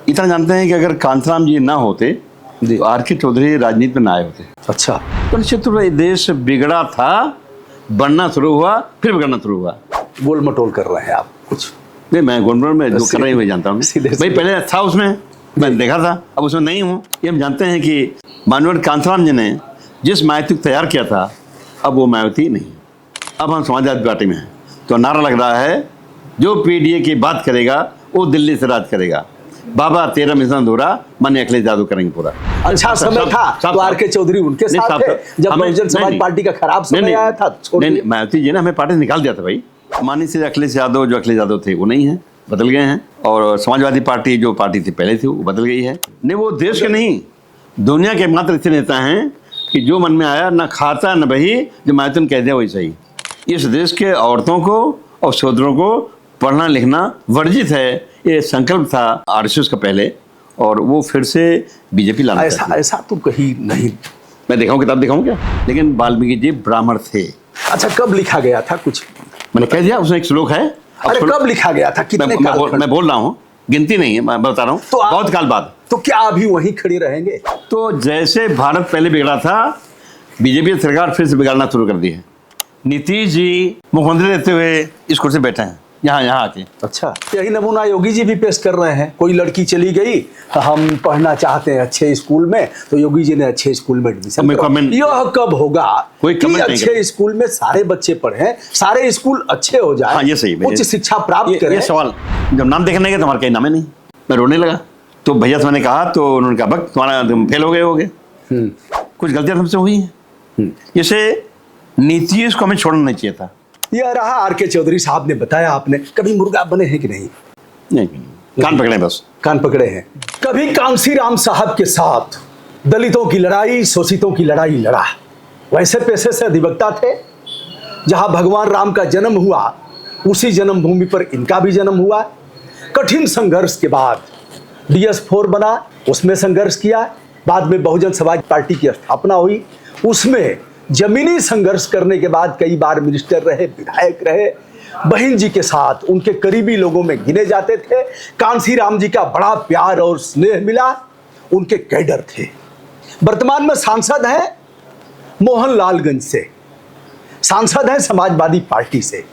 इतना जानते हैं कि अगर कांथराम जी ना होते तो आर.के. चौधरी राजनीति में ना आए होते। अच्छा, तो निश्चित रूप से देश बिगड़ा था, बनना शुरू हुआ, फिर बिगड़ना शुरू हुआ। गोल मटोल कर रहे हैं आप कुछ? नहीं, मैं गोलमोल में जो कर रही हूँ जानता हूँ भाई। पहले था उसमें, मैं देखा था, अब उसमें नहीं हूँ। ये हम जानते हैं कि माननीय कांथराम जी ने जिस मायावती को तैयार किया था, अब वो मायावती नहीं। अब हम समाजवादी पार्टी में हैं, तो नारा लग रहा है, जो पीडीए की बात करेगा वो दिल्ली से राज करेगा। बाबा तेरा मिशन अधूरा, माननीय अखिलेश यादव करेंगे पूरा। अच्छा समय था तो आर.के. चौधरी उनके साथ थे जब बहुजन समाज पार्टी का खराब समय आया था। नहीं, मायावती जी ने हमें पार्टी से निकाल दिया था भाई। माननीय से अखिलेश यादव, जो अखिलेश यादव थे वो नहीं है, बदल गए हैं। और समाजवादी पार्टी जो पार्टी थी पहले थी वो बदल गई है। नहीं, वो देश के नहीं, दुनिया के मात्र ऐसे नेता हैं कि जो मन में आया ना खाता न बही, जो मायावती ने कह दिया वही सही। इस देश के औरतों को और शूद्रों को पढ़ना लिखना वर्जित है, ये संकल्प था आरएसएस का पहले, और वो फिर से बीजेपी लाना चाहती है। ऐसा तो कहीं नहीं। मैं दिखाऊं, किताब दिखाऊं क्या? लेकिन वाल्मीकि जी ब्राह्मण थे। अच्छा, कब लिखा गया था कुछ? मैंने कह दिया, उसमें एक श्लोक है। अरे कब लिखा गया था, कितने मैं बोल रहा हूँ, गिनती नहीं है, मैं बता रहा हूँ, तो बहुत काल बाद। तो क्या अभी वहीं खड़ी रहेंगे? तो जैसे भारत पहले बिगड़ा था, बीजेपी सरकार फिर से बिगाड़ना शुरू कर दी है। नीतीश जी मुख्यमंत्री रहते हुए इस कुर्सी बैठे हैं, यहाँ आके। अच्छा, यही नमूना योगी जी भी पेश कर रहे हैं। कोई लड़की चली गई, हम पढ़ना चाहते हैं अच्छे स्कूल में, तो योगी जी ने अच्छे स्कूल में एडमिशन। यह कब होगा कि अच्छे स्कूल में सारे बच्चे पढ़ें, सारे स्कूल अच्छे हो जाए, हाँ, ये सही, उच्च शिक्षा प्राप्त करें? ये सवाल जब नाम देखने गए तो हमारा कहीं नाम ही नहीं, मैं रोने लगा। तो भैया से मैंने कहा, तो उन्होंने कहा भक्त तुम्हारा तुम फेल हो गए होगे, कुछ गलतियां हमसे हुई हैं। जैसे नीतीश को हमें छोड़ना नहीं चाहिए था। यह रहा आर.के. चौधरी साहब ने बताया। आपने कभी मुर्गा बने हैं कि नहीं? नहीं, कान पकड़े, बस कान पकड़े हैं। कभी कांसीराम साहब के साथ दलितों की लड़ाई, शोषितों की लड़ाई लड़ा। वैसे पेशे से अधिवक्ता थे। जहां भगवान राम का जन्म हुआ, उसी जन्मभूमि पर इनका भी जन्म हुआ। कठिन संघर्ष के बाद DS4 बना, उसमें संघर्ष किया। बाद में बहुजन समाज पार्टी की स्थापना हुई, उसमें जमीनी संघर्ष करने के बाद कई बार मिनिस्टर रहे, विधायक रहे। बहन जी के साथ उनके करीबी लोगों में गिने जाते थे। कांसीराम जी का बड़ा प्यार और स्नेह मिला, उनके कैडर थे। वर्तमान में सांसद हैं मोहनलालगंज से, सांसद हैं समाजवादी पार्टी से।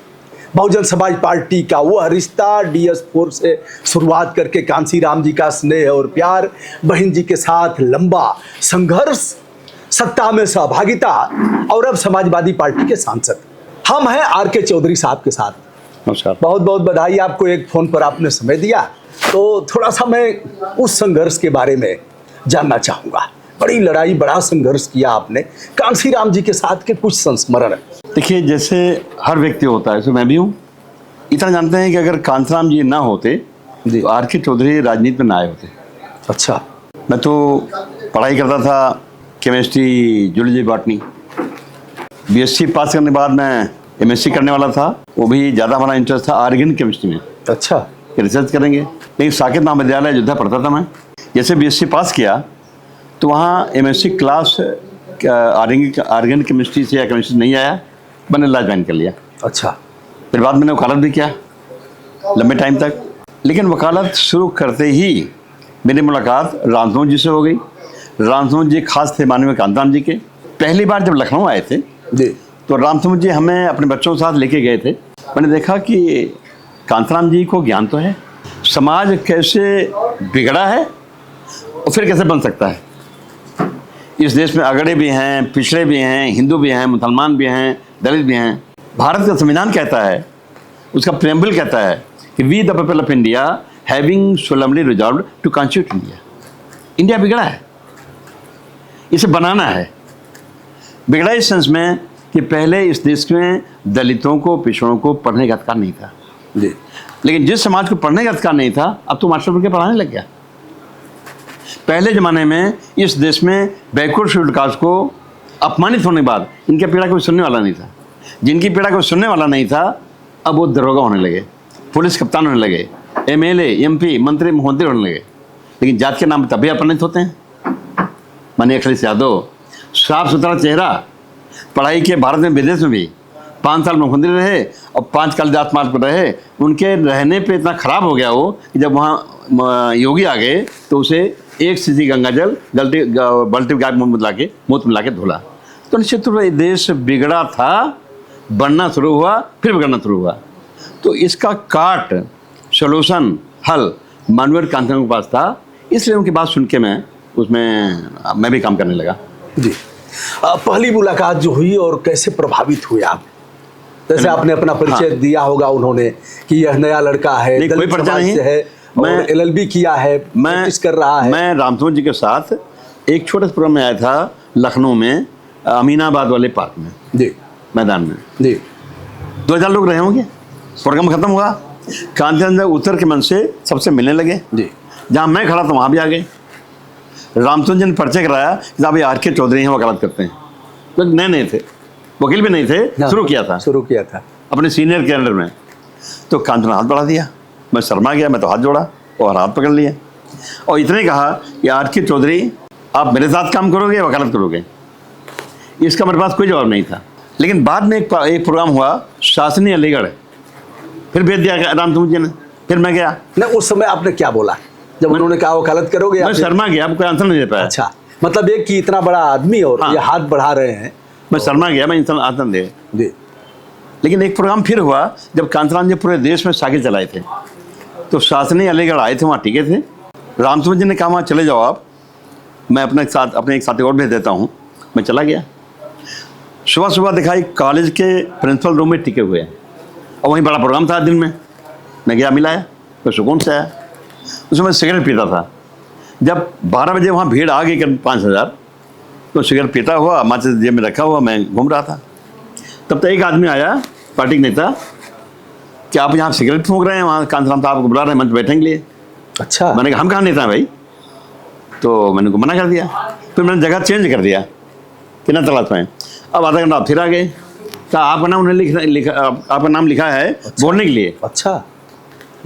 बहुजन समाज पार्टी का वह रिश्ता DS4 से शुरुआत करके कांसीराम जी का स्नेह और प्यार, बहन जी के साथ लंबा संघर्ष, सत्ता में सहभागिता, और अब समाजवादी पार्टी के सांसद। हम हैं आर.के. चौधरी साहब के साथ। नमस्कार, बहुत बहुत बधाई आपको, एक फोन पर आपने समय दिया। तो थोड़ा सा मैं उस संघर्ष के बारे में जानना चाहूंगा। बड़ी लड़ाई, बड़ा संघर्ष किया आपने। कांसीराम जी के साथ के कुछ संस्मरण। देखिए, जैसे हर व्यक्ति होता है, ऐसे मैं भी हूँ। इतना जानते हैं कि अगर कांसीराम जी ना होते तो आर.के. चौधरी राजनीति में ना आए होते। अच्छा, मैं तो पढ़ाई करता था, केमिस्ट्री, जूलॉजी, बॉटनी। BSc पास करने के बाद मैं MSc करने वाला था। वो भी ज़्यादा हमारा इंटरेस्ट था ऑर्गेनिक केमिस्ट्री में। अच्छा, रिसर्च करेंगे। लेकिन साकेत महाविद्यालय अयोध्या पढ़ता था मैं। जैसे BSc पास किया तो वहाँ MSc क्लास ऑर्गेनिक केमिस्ट्री से या केमिस्ट्री नहीं आया, मैंने लॉ ज्वाइन कर लिया। अच्छा, फिर बाद मैंने वकालत भी किया लंबे टाइम तक। लेकिन वकालत शुरू करते ही मेरी मुलाकात रामधोन जी से हो गई। रामधोन जी खास थे माननीय कांथराम जी के। पहली बार जब लखनऊ आए थे जी, तो रामधोन जी हमें अपने बच्चों के साथ लेके गए थे। मैंने देखा कि कांथराम जी को ज्ञान तो है, समाज कैसे बिगड़ा है और फिर कैसे बन सकता है। इस देश में अगड़े भी हैं, पिछड़े भी हैं, हिंदू भी हैं, मुसलमान भी हैं, दलित भी हैं। भारत का संविधान कहता है, उसका प्रेम्बल कहता है कि we the people of India having solemnly resolved to constitute India. India बिगड़ा है, इसे बनाना है। बिगड़ा इस सेंस में कि पहले इस देश में दलितों को, पिछड़ों को पढ़ने का अधिकार नहीं था जी। लेकिन जिस समाज को पढ़ने का अधिकार नहीं था, अब तो मास्टर बन के पढ़ाने लग गया। पहले ज़माने में इस देश में बैकवर्ड शेड्यूल्ड कास्ट को अपमानित होने के बाद इनके पीड़ा कोई सुनने वाला नहीं था। जिनकी पीड़ा कोई सुनने वाला नहीं था, अब वो दरोगा होने लगे, पुलिस कप्तान होने लगे, MLA, MP, मंत्री, मुख्यमंत्री होने लगे। लेकिन जात के नाम तभी अपमानित होते हैं। माननीय अखिलेश यादव, साफ सुथरा चेहरा, पढ़ाई के भारत में विदेश में भी 5 साल मुख्यमंत्री रहे और 5 कालिदास मार्ग पर रहे। उनके रहने पे इतना खराब हो गया वो कि जब वहाँ योगी आ गए तो उसे 1 सीसी गंगा जल बाल्टी गाय मुँह मिला के धुला। तो निश्चित रूप से देश बिगड़ा था, बढ़ना शुरू हुआ, फिर बिगड़ना शुरू हुआ। तो इसका काट सोल्यूशन हल मानवेंद्र कांतराम के पास था, इसलिए उनकी बात सुन के मैं भी काम करने लगा। जी, पहली मुलाकात जो हुई और कैसे प्रभावित हुए आप? जैसे आपने अपना परिचय दिया होगा उन्होंने कि यह नया लड़का है, नहीं, कोई दलित परिचय समाज नहीं से है, मैं LLB किया है, प्रैक्टिस कर रहा है। मैं रामचंद्र जी के साथ एक छोटे से प्रोग्राम में आया था लखनऊ में, अमीनाबाद वाले पार्क में, जी, मैदान में। जी, 2000 लोग रहे होंगे। प्रोग्राम खत्म हुआ, कांतिलाल जी उतर के मन से सबसे मिलने लगे। जी, जहाँ मैं खड़ा था वहाँ भी आ गए। रामचंद्र जी ने परिचय कराया कि साहब ये RK चौधरी हैं, वकालत करते हैं। तो नए थे, वकील भी नहीं थे, शुरू किया था अपने सीनियर के अंडर में। तो कांतिलाल ने हाथ बढ़ा दिया, मैं शर्मा गया, मैं तो हाथ जोड़ा और हाथ पकड़ लिया और इतने कहा कि RK चौधरी आप मेरे साथ काम करोगे, वकालत करोगे? इसका मेरे पास कोई जवाब नहीं था। लेकिन बाद में एक प्रोग्राम हुआ शासनी अलीगढ़, फिर भेज दिया रामचंद्र जी ने, फिर मैं गया। नहीं, उस समय आपने क्या बोला जब उन्होंने कहा वकालत करोगे? मैं शर्मा गया, आपको आंसर नहीं दे पाया। अच्छा, मतलब एक कि इतना बड़ा आदमी और हाँ। ये हाथ बढ़ा रहे हैं। मैं शर्मा गया, मैं इंसान आंसर दे। जी, लेकिन एक प्रोग्राम फिर हुआ जब कांतिलाल जी पूरे देश में साइकिल चलाए थे, तो शासनी अलीगढ़ आए थे, वहाँ टिके थे। रामचंद्र जी ने कहा वहाँ चले जाओ आप, मैं अपने एक साथी और भेज देता हूँ। मैं चला गया। सुबह सुबह दिखाई कॉलेज के प्रिंसिपल रूम में टिके हुए हैं और वहीं बड़ा प्रोग्राम था दिन में। मैं गया, मिलाया, तो सुकून से आया। उसमें मैं सिगरेट पीता था। जब 12 बजे वहाँ भीड़ आ गई करीब 5000, तो सिगरेट पीता हुआ माचिस जेब में रखा हुआ मैं घूम रहा था। तब तक एक आदमी आया, पार्टी का नेता, कि आप यहाँ सिगरेट फूंक रहे हैं, वहाँ कांतिलाल साहब आपको बुला रहे हैं मंच बैठने के लिए। अच्छा, मैंने कहा हम कहाँ नेता हैं भाई? तो मैंने को मना कर दिया। फिर मैंने जगह चेंज कर दिया कि ना तलाश पाएँ। अब आधा घंटा फिर आ गए, तो आपका नाम उन्होंने आपका नाम लिखा है बोलने के लिए। अच्छा,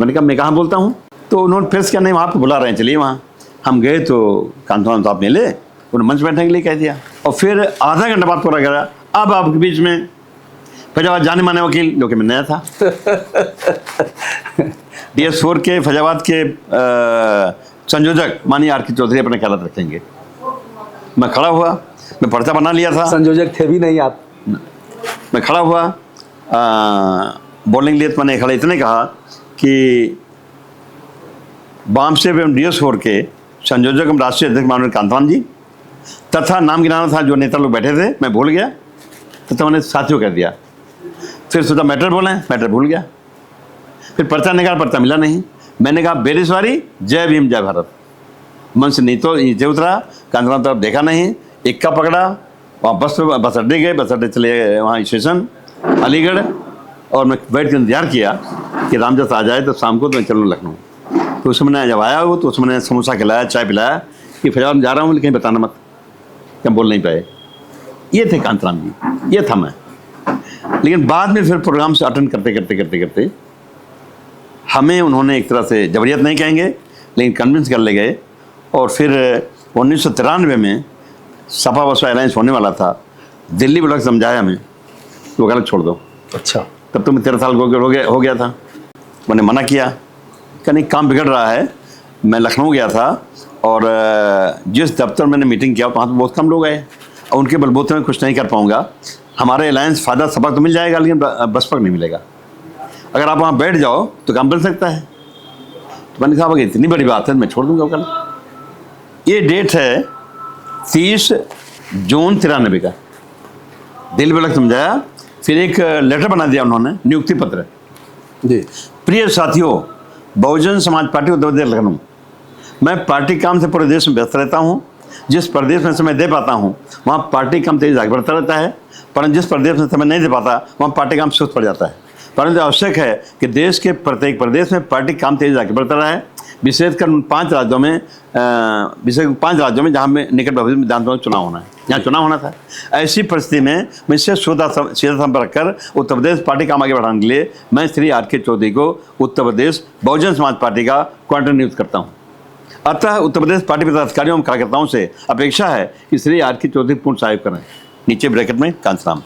मैंने कहा मैं कहाँ बोलता हूँ? तो उन्होंने प्रेस क्या नहीं, वहाँ पे बुला रहे हैं, चलिए वहाँ। हम गए तो कांतिलाल साहब मिले, उन्होंने मंच बैठने के लिए कह दिया। और फिर आधा घंटा बाद पूरा करा, अब आपके बीच में फैजाबाद जाने माने वकील, जो कि मैं नया था DS4 के फैजाबाद के संयोजक माननीय RK चौधरी अपने ख्याल रखेंगे। मैं खड़ा हुआ, मैं पर्चा बना लिया था। संयोजक थे भी नहीं आप? मैं खड़ा हुआ बोलने के लिए, तो मैंने खड़ा इतने कहा कि बाम से DS4 के संयोजक एवं राष्ट्रीय अध्यक्ष माननीय कांतिलाल जी तथा नाम गिनाना था जो नेता लोग बैठे थे, मैं भूल गया, तो मैंने साथियों कर दिया। फिर सोचा मैटर बोलें, मैटर भूल गया। फिर पर्चा निकाला, पर्चा मिला नहीं। मैंने कहा बेरी सवारी, जय भीम जय भारत। मन से नीचे उतरा, कांतिलाल तरफ देखा नहीं, इक्का पकड़ा, वहाँ बस अड्डे गए, बस अड्डे चले गए वहाँ स्टेशन अलीगढ़, और मैं बैठ कर इंतजार किया कि रामजस आ जाए तो शाम को तो मैं चलूँ लखनऊ। तो उस समय जब आया वो, तो उसमें मैंने समोसा खिलाया, चाय पिलाया कि फैजाबाद में जा रहा हूँ, लेकिन बताना मत, क्या बोल नहीं पाए। ये थे कांतिलाल जी, ये था मैं। लेकिन बाद में फिर प्रोग्राम से अटेंड करते हमें उन्होंने एक तरह से जबरियत नहीं कहेंगे, लेकिन कन्विंस कर ले गए। और फिर 1993 में सपा बसपा अलायंस होने वाला था, दिल्ली ब्लॉक समझाया हमें वो गलत छोड़ दो। अच्छा, तब तो मैं 13 साल हो गया था। मैंने मना किया कि नहीं, काम बिगड़ रहा है। मैं लखनऊ गया था और जिस दफ्तर मैंने मीटिंग किया वहाँ तो बहुत कम लोग आए, और उनके बलबूते में कुछ नहीं कर पाऊँगा। हमारे अलायंस फ़ायदा सपा तो मिल जाएगा, लेकिन बसपा नहीं मिलेगा। अगर आप वहाँ बैठ जाओ तो काम बन सकता है। तो मैंने कहा इतनी बड़ी बात है, मैं छोड़ दूँगा कल। ये डेट है 30 जून 93 का। दिल्ली ब्लॉक समझाया, फिर एक लेटर बना दिया उन्होंने, नियुक्ति पत्र जी। प्रिय साथियों, बहुजन समाज पार्टी उत्तर प्रदेश लखनऊ, मैं पार्टी काम से पूरे देश में व्यस्त रहता हूँ। जिस प्रदेश में समय दे पाता हूँ वहाँ पार्टी काम तेजी आगे बढ़ता रहता है, परंतु जिस प्रदेश में समय नहीं दे पाता वहाँ पार्टी काम सुस्त पड़ जाता है। परंतु आवश्यक है कि देश के प्रत्येक प्रदेश में पार्टी काम तेजी आगे बढ़ता रहा है, विशेषकर उन 5 राज्यों में जहाँ में निकट भविष्य में विधानसभा चुनाव होना है, यहाँ चुनाव होना था। ऐसी परिस्थिति में मैं इससे सीधा संपर्क कर उत्तर प्रदेश पार्टी काम आगे बढ़ाने के लिए मैं श्री RK चौधरी को उत्तर प्रदेश बहुजन समाज पार्टी का कोऑर्डिनेटर नियुक्त करता हूँ। अतः उत्तर प्रदेश पार्टी पदाधिकारियों एवं कार्यकर्ताओं से अपेक्षा है कि श्री RK चौधरी पूर्ण सहयोग करें। नीचे ब्रैकेट में कांतिलाल।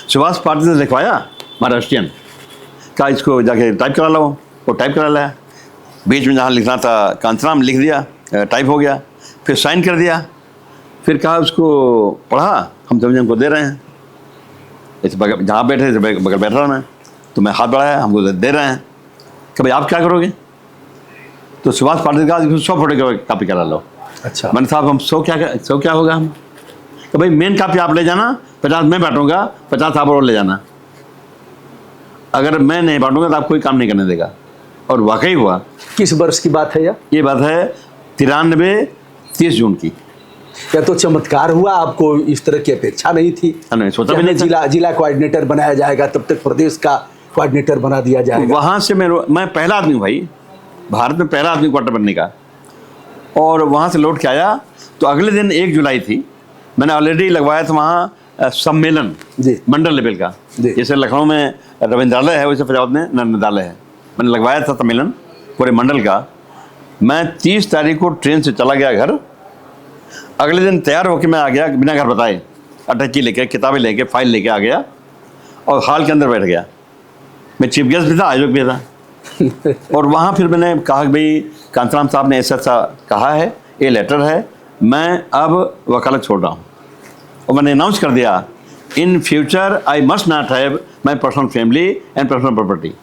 सुभाष पाटिल से लिखवाया महाराष्ट्रियन, कहा इसको जाके टाइप करा लो, वो टाइप करा लाया। बीच में जहाँ लिखना था कांचीराम लिख दिया, टाइप हो गया, फिर साइन कर दिया, फिर कहा उसको पढ़ा, हम समझे हमको दे रहे हैं। इस बगल जहाँ बैठे थे बगल बैठ रहा मैं, तो मैं हाथ बढ़ाया, हमको दे रहे हैं कि भाई आप क्या करोगे? तो सुभाष पाटिल का 100 फोटो कापी करा लो। अच्छा। मैंने साहब हम 100 क्या होगा हम? तो भाई मेन कापी आप ले जाना, 50 मैं बांटूंगा, 50 आप और ले जाना। अगर मैं नहीं बांटूंगा तो आप कोई काम नहीं करने देगा। और वाकई हुआ। किस वर्ष की बात है ये बात है 93-30 जून की। या तो चमत्कार हुआ, आपको इस तरह की अपेक्षा नहीं थी? नहीं, सोचा भी नहीं था। जिला कोऑर्डिनेटर बनाया जाएगा, तब तक प्रदेश का कोऑर्डिनेटर बना दिया जाएगा। वहाँ से मैं पहला आदमी हूँ भाई, भारत में पहला आदमी क्वार्टर बनने का। और वहाँ से लौट के आया तो अगले दिन 1 जुलाई थी। मैंने ऑलरेडी लगवाया था वहाँ सम्मेलन मंडल लेवल का, जैसे लखनऊ में रविंद्रालय है वैसे फैजाबाद में नर्मदालय है। मैंने लगवाया था सम्मेलन पूरे मंडल का। मैं 30 तारीख को ट्रेन से चला गया घर। अगले दिन तैयार होकर मैं आ गया बिना घर बताए, अटैची लेके, किताबें लेके, फाइल लेके आ गया और हॉल के अंदर बैठ गया। मैं चीफ गेस्ट भी था, आयोजक भी था। और वहाँ फिर मैंने कहा कि भाई कांचीराम साहब ने ऐसा ऐसा कहा है, ये लेटर है, मैं अब वकालत छोड़ रहा हूँ। और मैंने अनाउंस कर दिया, in future I must not have my personal family and personal property.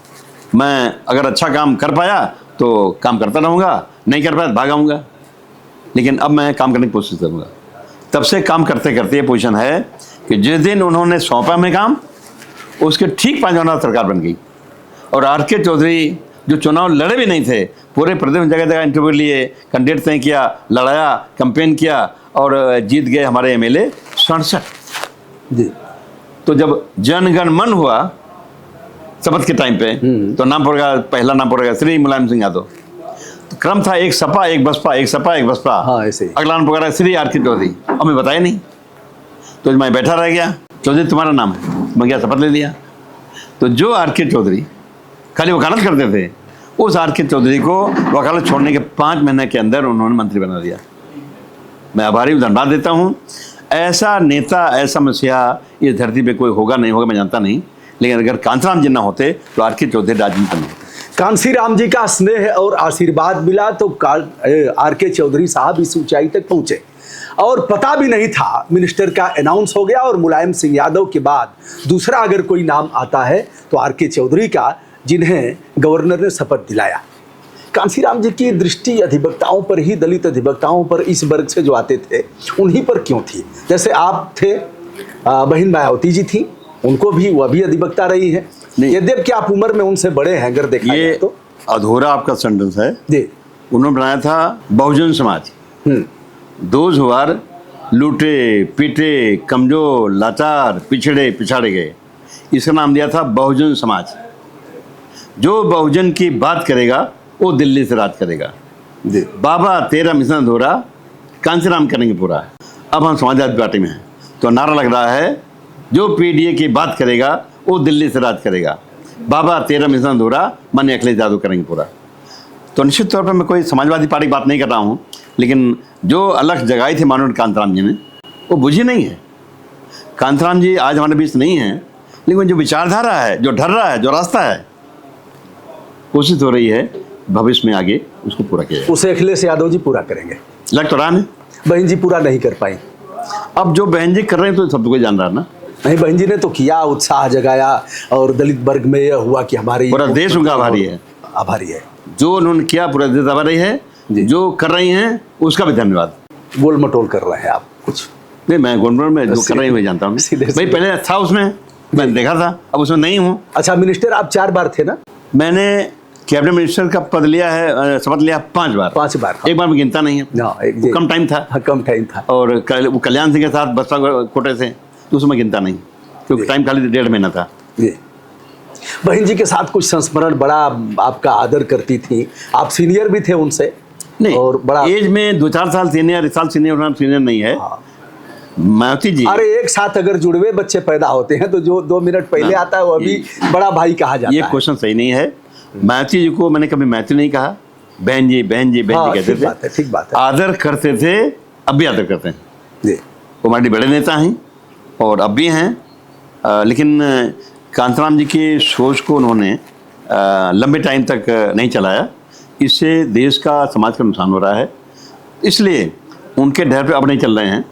मैं अगर अच्छा काम कर पाया तो काम करता रहूँगा, नहीं कर पाया तो भाग आऊँगा, लेकिन अब मैं काम करने की कोशिश करूँगा। तब से काम करते करते ये पोजीशन है कि जिस दिन उन्होंने सौंपा हमें काम, उसके ठीक 5 महीना सरकार बन गई। और RK चौधरी जो चुनाव लड़े भी नहीं थे, पूरे प्रदेश में जगह जगह इंटरव्यू लिए, कैंडिडेट तय किया, लड़ाया, कैंपेन किया और जीत गए हमारे MLA 67 जी। तो जब जनगण मन हुआ शपथ के टाइम पे, तो नाम पड़ेगा, पहला नाम पड़ेगा श्री मुलायम सिंह यादव। तो क्रम था एक सपा एक बसपा, एक सपा एक बसपा। हाँ, ऐसे ही। अगला नाम पकड़ा श्री RK चौधरी, और मैं बताया नहीं। तो मैं बैठा रह गया, चौधरी तुम्हारा नाम है, मैं गया शपथ ले लिया। तो जो RK चौधरी खाली वकालत करते थे, उस RK चौधरी को वकालत छोड़ने के 5 महीने के अंदर उन्होंने मंत्री बना दिया। मैं आभारी हूँ, धन्यवाद देता हूँ। ऐसा नेता, ऐसा मसीहा इस धरती पे कोई होगा नहीं होगा मैं जानता नहीं, लेकिन अगर कांचीराम जी ना होते तो RK चौधरी राजनीति में होते। कांसीराम जी का स्नेह और आशीर्वाद मिला तो RK चौधरी साहब इस ऊंचाई तक पहुंचे। और पता भी नहीं था, मिनिस्टर का अनाउंस हो गया और मुलायम सिंह यादव के बाद दूसरा अगर कोई नाम आता है तो RK चौधरी का, जिन्हें गवर्नर ने शपथ दिलाया। कांसीराम जी की दृष्टि अधिवक्ताओं पर ही, दलित अधिवक्ताओं पर, इस वर्ग से जो आते थे उन्हीं पर क्यों थी? जैसे आप थे, बहन मायावती जी थी, उनको भी, वह भी अधिवक्ता रही है, यद्यपि आप उम्र में उनसे बड़े हैं अगर देखा जाए तो। अधूरा आपका सेंटेंस है जी। उन्होंने बनाया था Bahujan Samaj, those who are लूटे पीटे, कमजोर, लाचार, पिछड़े, पिछाड़े गए, इसका नाम दिया था बहुजन समाज। जो बहुजन की बात करेगा वो दिल्ली से राज करेगा। बाबा तेरा मिशन अधूरा, कांचीराम करेंगे पूरा। अब हम समाजवादी पार्टी में हैं तो नारा लग रहा है, जो PDA की बात करेगा वो दिल्ली से राज करेगा। बाबा तेरा मिशन अधूरा, माननीय अखिलेश यादव करेंगे पूरा। तो निश्चित तौर पर मैं कोई समाजवादी पार्टी की बात नहीं कर रहा हूँ, लेकिन जो अलग जगाई थी माननीय कांचीराम जी ने, वो बुझी नहीं है। कांचीराम जी आज हमारे बीच नहीं है, लेकिन जो विचारधारा है, जो ढर रहा है, जो रास्ता है, कोशिश हो रही है भविष्य में आगे उसको पूरा किया जाए। उसे अखिलेश यादव जी पूरा करेंगे, लग तो रहा है। बहन जी पूरा नहीं कर पाई। अब जो बहन जी कर रहे हैं तो सब कोई जान रहा है ना। नहीं, बहन जी ने तो किया, उत्साह जगाया, और दलित वर्ग में यह हुआ कि हमारी पूरा देश उनका आभारी है। आभारी है जो उन्होंने किया पूरा देश आभारी है। जो कर रही हैं उसका भी धन्यवाद। गोल मटोल कर रहे हैं आप कुछ? नहीं, मैं गोलमटोल में जो कर रही हूँ जानता हूँ भाई। पहले था उसमें, मैंने देखा था, अब उसमें नहीं हूँ। अच्छा, मिनिस्टर आप 4 बार थे ना? मैंने कैबिनेट मिनिस्टर का पद लिया है, शपथ लिया 5 बार। 5 बार। एक बार में गिनता नहीं है, वो कम टाइम था। हाँ, कम टाइम था। और वो कल्याण सिंह के साथ बसपा कोटे से, तो उसमें गिनता नहीं, क्योंकि टाइम खाली 1.5 महीना था। जी। बहन जी के साथ कुछ संस्मरण, बड़ा आपका आदर करती थी, आप सीनियर भी थे उनसे? नहीं, और बड़ा एज में 2-4 साल सीनियर, इस साल सीनियर नहीं है। मायावती जी, अरे एक साथ अगर जुड़वे बच्चे पैदा होते हैं तो जो 2 मिनट पहले आता है वो अभी बड़ा भाई कहा जाता है। ये क्वेश्चन सही नहीं है। मायावती जी को मैंने कभी मायावती नहीं कहा, बहन जी बहन जी बहन जी कहते थे। ठीक बात है। आदर करते थे, अब भी आदर करते हैं जी। वो हमारे बड़े नेता हैं और अब भी हैं। लेकिन कांताराम जी की सोच को उन्होंने लंबे टाइम तक नहीं चलाया। इससे देश का, समाज का नुकसान हो रहा है। इसलिए उनके डर पे अब नहीं चल रहे हैं।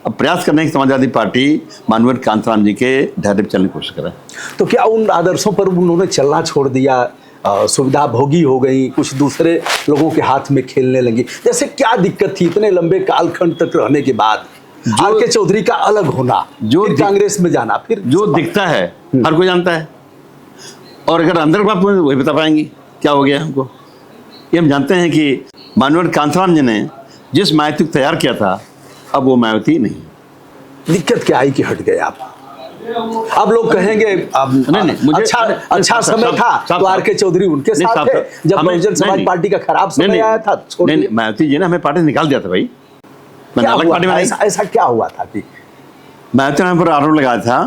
अब प्रयास कर रहे हैं कि समाजवादी पार्टी माननीय कांताराम जी के डर पे चलने की कोशिश करे। तो क्या उन आदर्शों पर उन्होंने चलना छोड़ दिया? सुविधा भोगी हो गई, कुछ दूसरे लोगों के हाथ में खेलने लगी? जैसे क्या दिक्कत थी इतने लंबे कालखंड तक रहने के बाद आर.के. चौधरी का अलग होना, फिर कांग्रेस में जाना, फिर जो दिखता है हर कोई जानता है, और अगर अंदर बात वही बता पाएंगी क्या हो गया हमको। ये हम जानते हैं कि माननीय कांताराम जी ने जिस मायावती को तैयार किया था, अब वो मायावती नहीं। दिक्कत क्या आई कि हट गए आप? अब लोग कहेंगे अब नहीं, मुझे अच्छा समय था तो आर.के. चौधरी उनके साथ थे, जब बहुजन समाज पार्टी का खराब समय आया था। नहीं, मायावती जी ने हमें पार्टी से निकाल दिया था भाई। क्या हुआ था? ऐसा क्या हुआ था कि मायावती ने पर आरोप लगाया था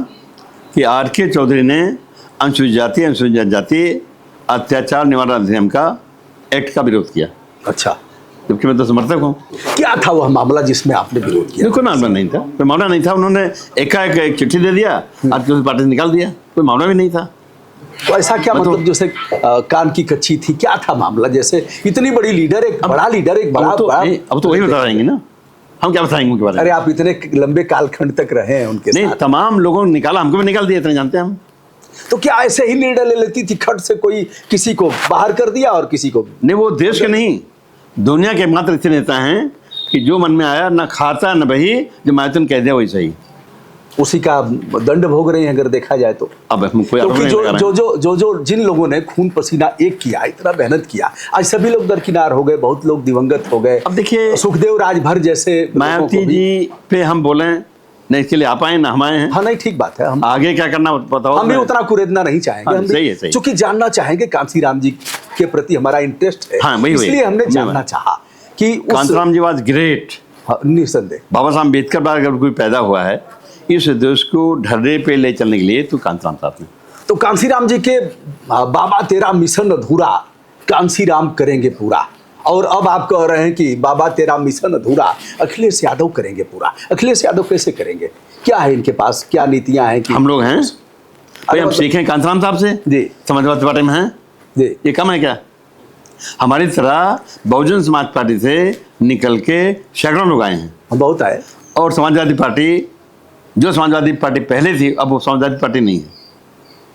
कि आर.के. चौधरी ने अनुसूचित जाति, अनुसूचित जनजाति अत्याचार निवारण अधिनियम का एक्ट का विरोध किया। अच्छा, जबकि मैं तो समर्थक हूँ। क्या था वह मामला जिसमें आपने विरोध किया? कोई मामला नहीं था, कोई मामला नहीं था। उन्होंने एकाएक एक चिट्ठी दे दिया, आर.के. पार्टी से निकाल दिया, कोई मामला भी नहीं था। तो ऐसा क्या मतलब जैसे कान की कच्ची थी, क्या था मामला? जैसे इतनी बड़ी लीडर, एक बड़ा लीडर, एक बड़ा अब तो वही बता रहेंगे ना, हम क्या बताएंगे उनके बारे में? अरे आप इतने लंबे कालखंड तक रहे हैं उनके नहीं, तमाम लोगों ने निकाला, हमको भी निकाल दिया, इतने जानते हैं हम। तो क्या ऐसे ही निर्णय ले लेती थी खट से, कोई किसी को बाहर कर दिया और किसी को नहीं? वो देश के नहीं, दुनिया के मात्र ऐसे नेता हैं कि जो मन में आया ना खाता न बही, जो मायावती कह दिया वही सही। उसी का दंड भोग रहे हैं अगर देखा जाए तो। अब हम कोई जो जिन लोगों ने खून पसीना एक किया, इतना मेहनत किया, आज सभी लोग दरकिनार हो गए, बहुत लोग दिवंगत हो गए। अब देखिए, सुखदेव राजभर जैसे मायावती जी पे हम बोले नहीं, इसके लिए आप आए ना हम आए हैं। हाँ, नहीं, ठीक बात है। हम आगे क्या करना बताओ। हम भी उतना कुरेदना नहीं चाहेंगे। हम सही है, सही। चूंकि जानना चाहेंगे कांसीराम जी के प्रति हमारा इंटरेस्ट है। हाँ, इसलिए हमने जानना चाहा कि कांताराम जी वाज ग्रेट। निसंदेह बाबा साहब अम्बेडकर बाद अगर कोई पैदा हुआ है इस देश को ढर्रे पे ले चलने के लिए, तो कांताराम साहब ने। तो कांसीराम जी के बाबा तेरा मिशन अधूरा, कांसीराम करेंगे पूरा। और अब आप कह रहे हैं कि बाबा तेरा मिशन अधूरा अखिलेश यादव करेंगे पूरा। अखिलेश यादव कैसे करेंगे? क्या है इनके पास, क्या नीतियां हैं कि हम लोग हैं भाई, हम सीखें कांताराम साहब से जी। समाजवादी पार्टी में हैं जी, ये कम है क्या? हमारी तरह बहुजन समाज पार्टी से निकल के सैकड़ों लोग आए हैं, बहुत आए। और समाजवादी पार्टी, जो समाजवादी पार्टी पहले थी, अब वो समाजवादी पार्टी नहीं है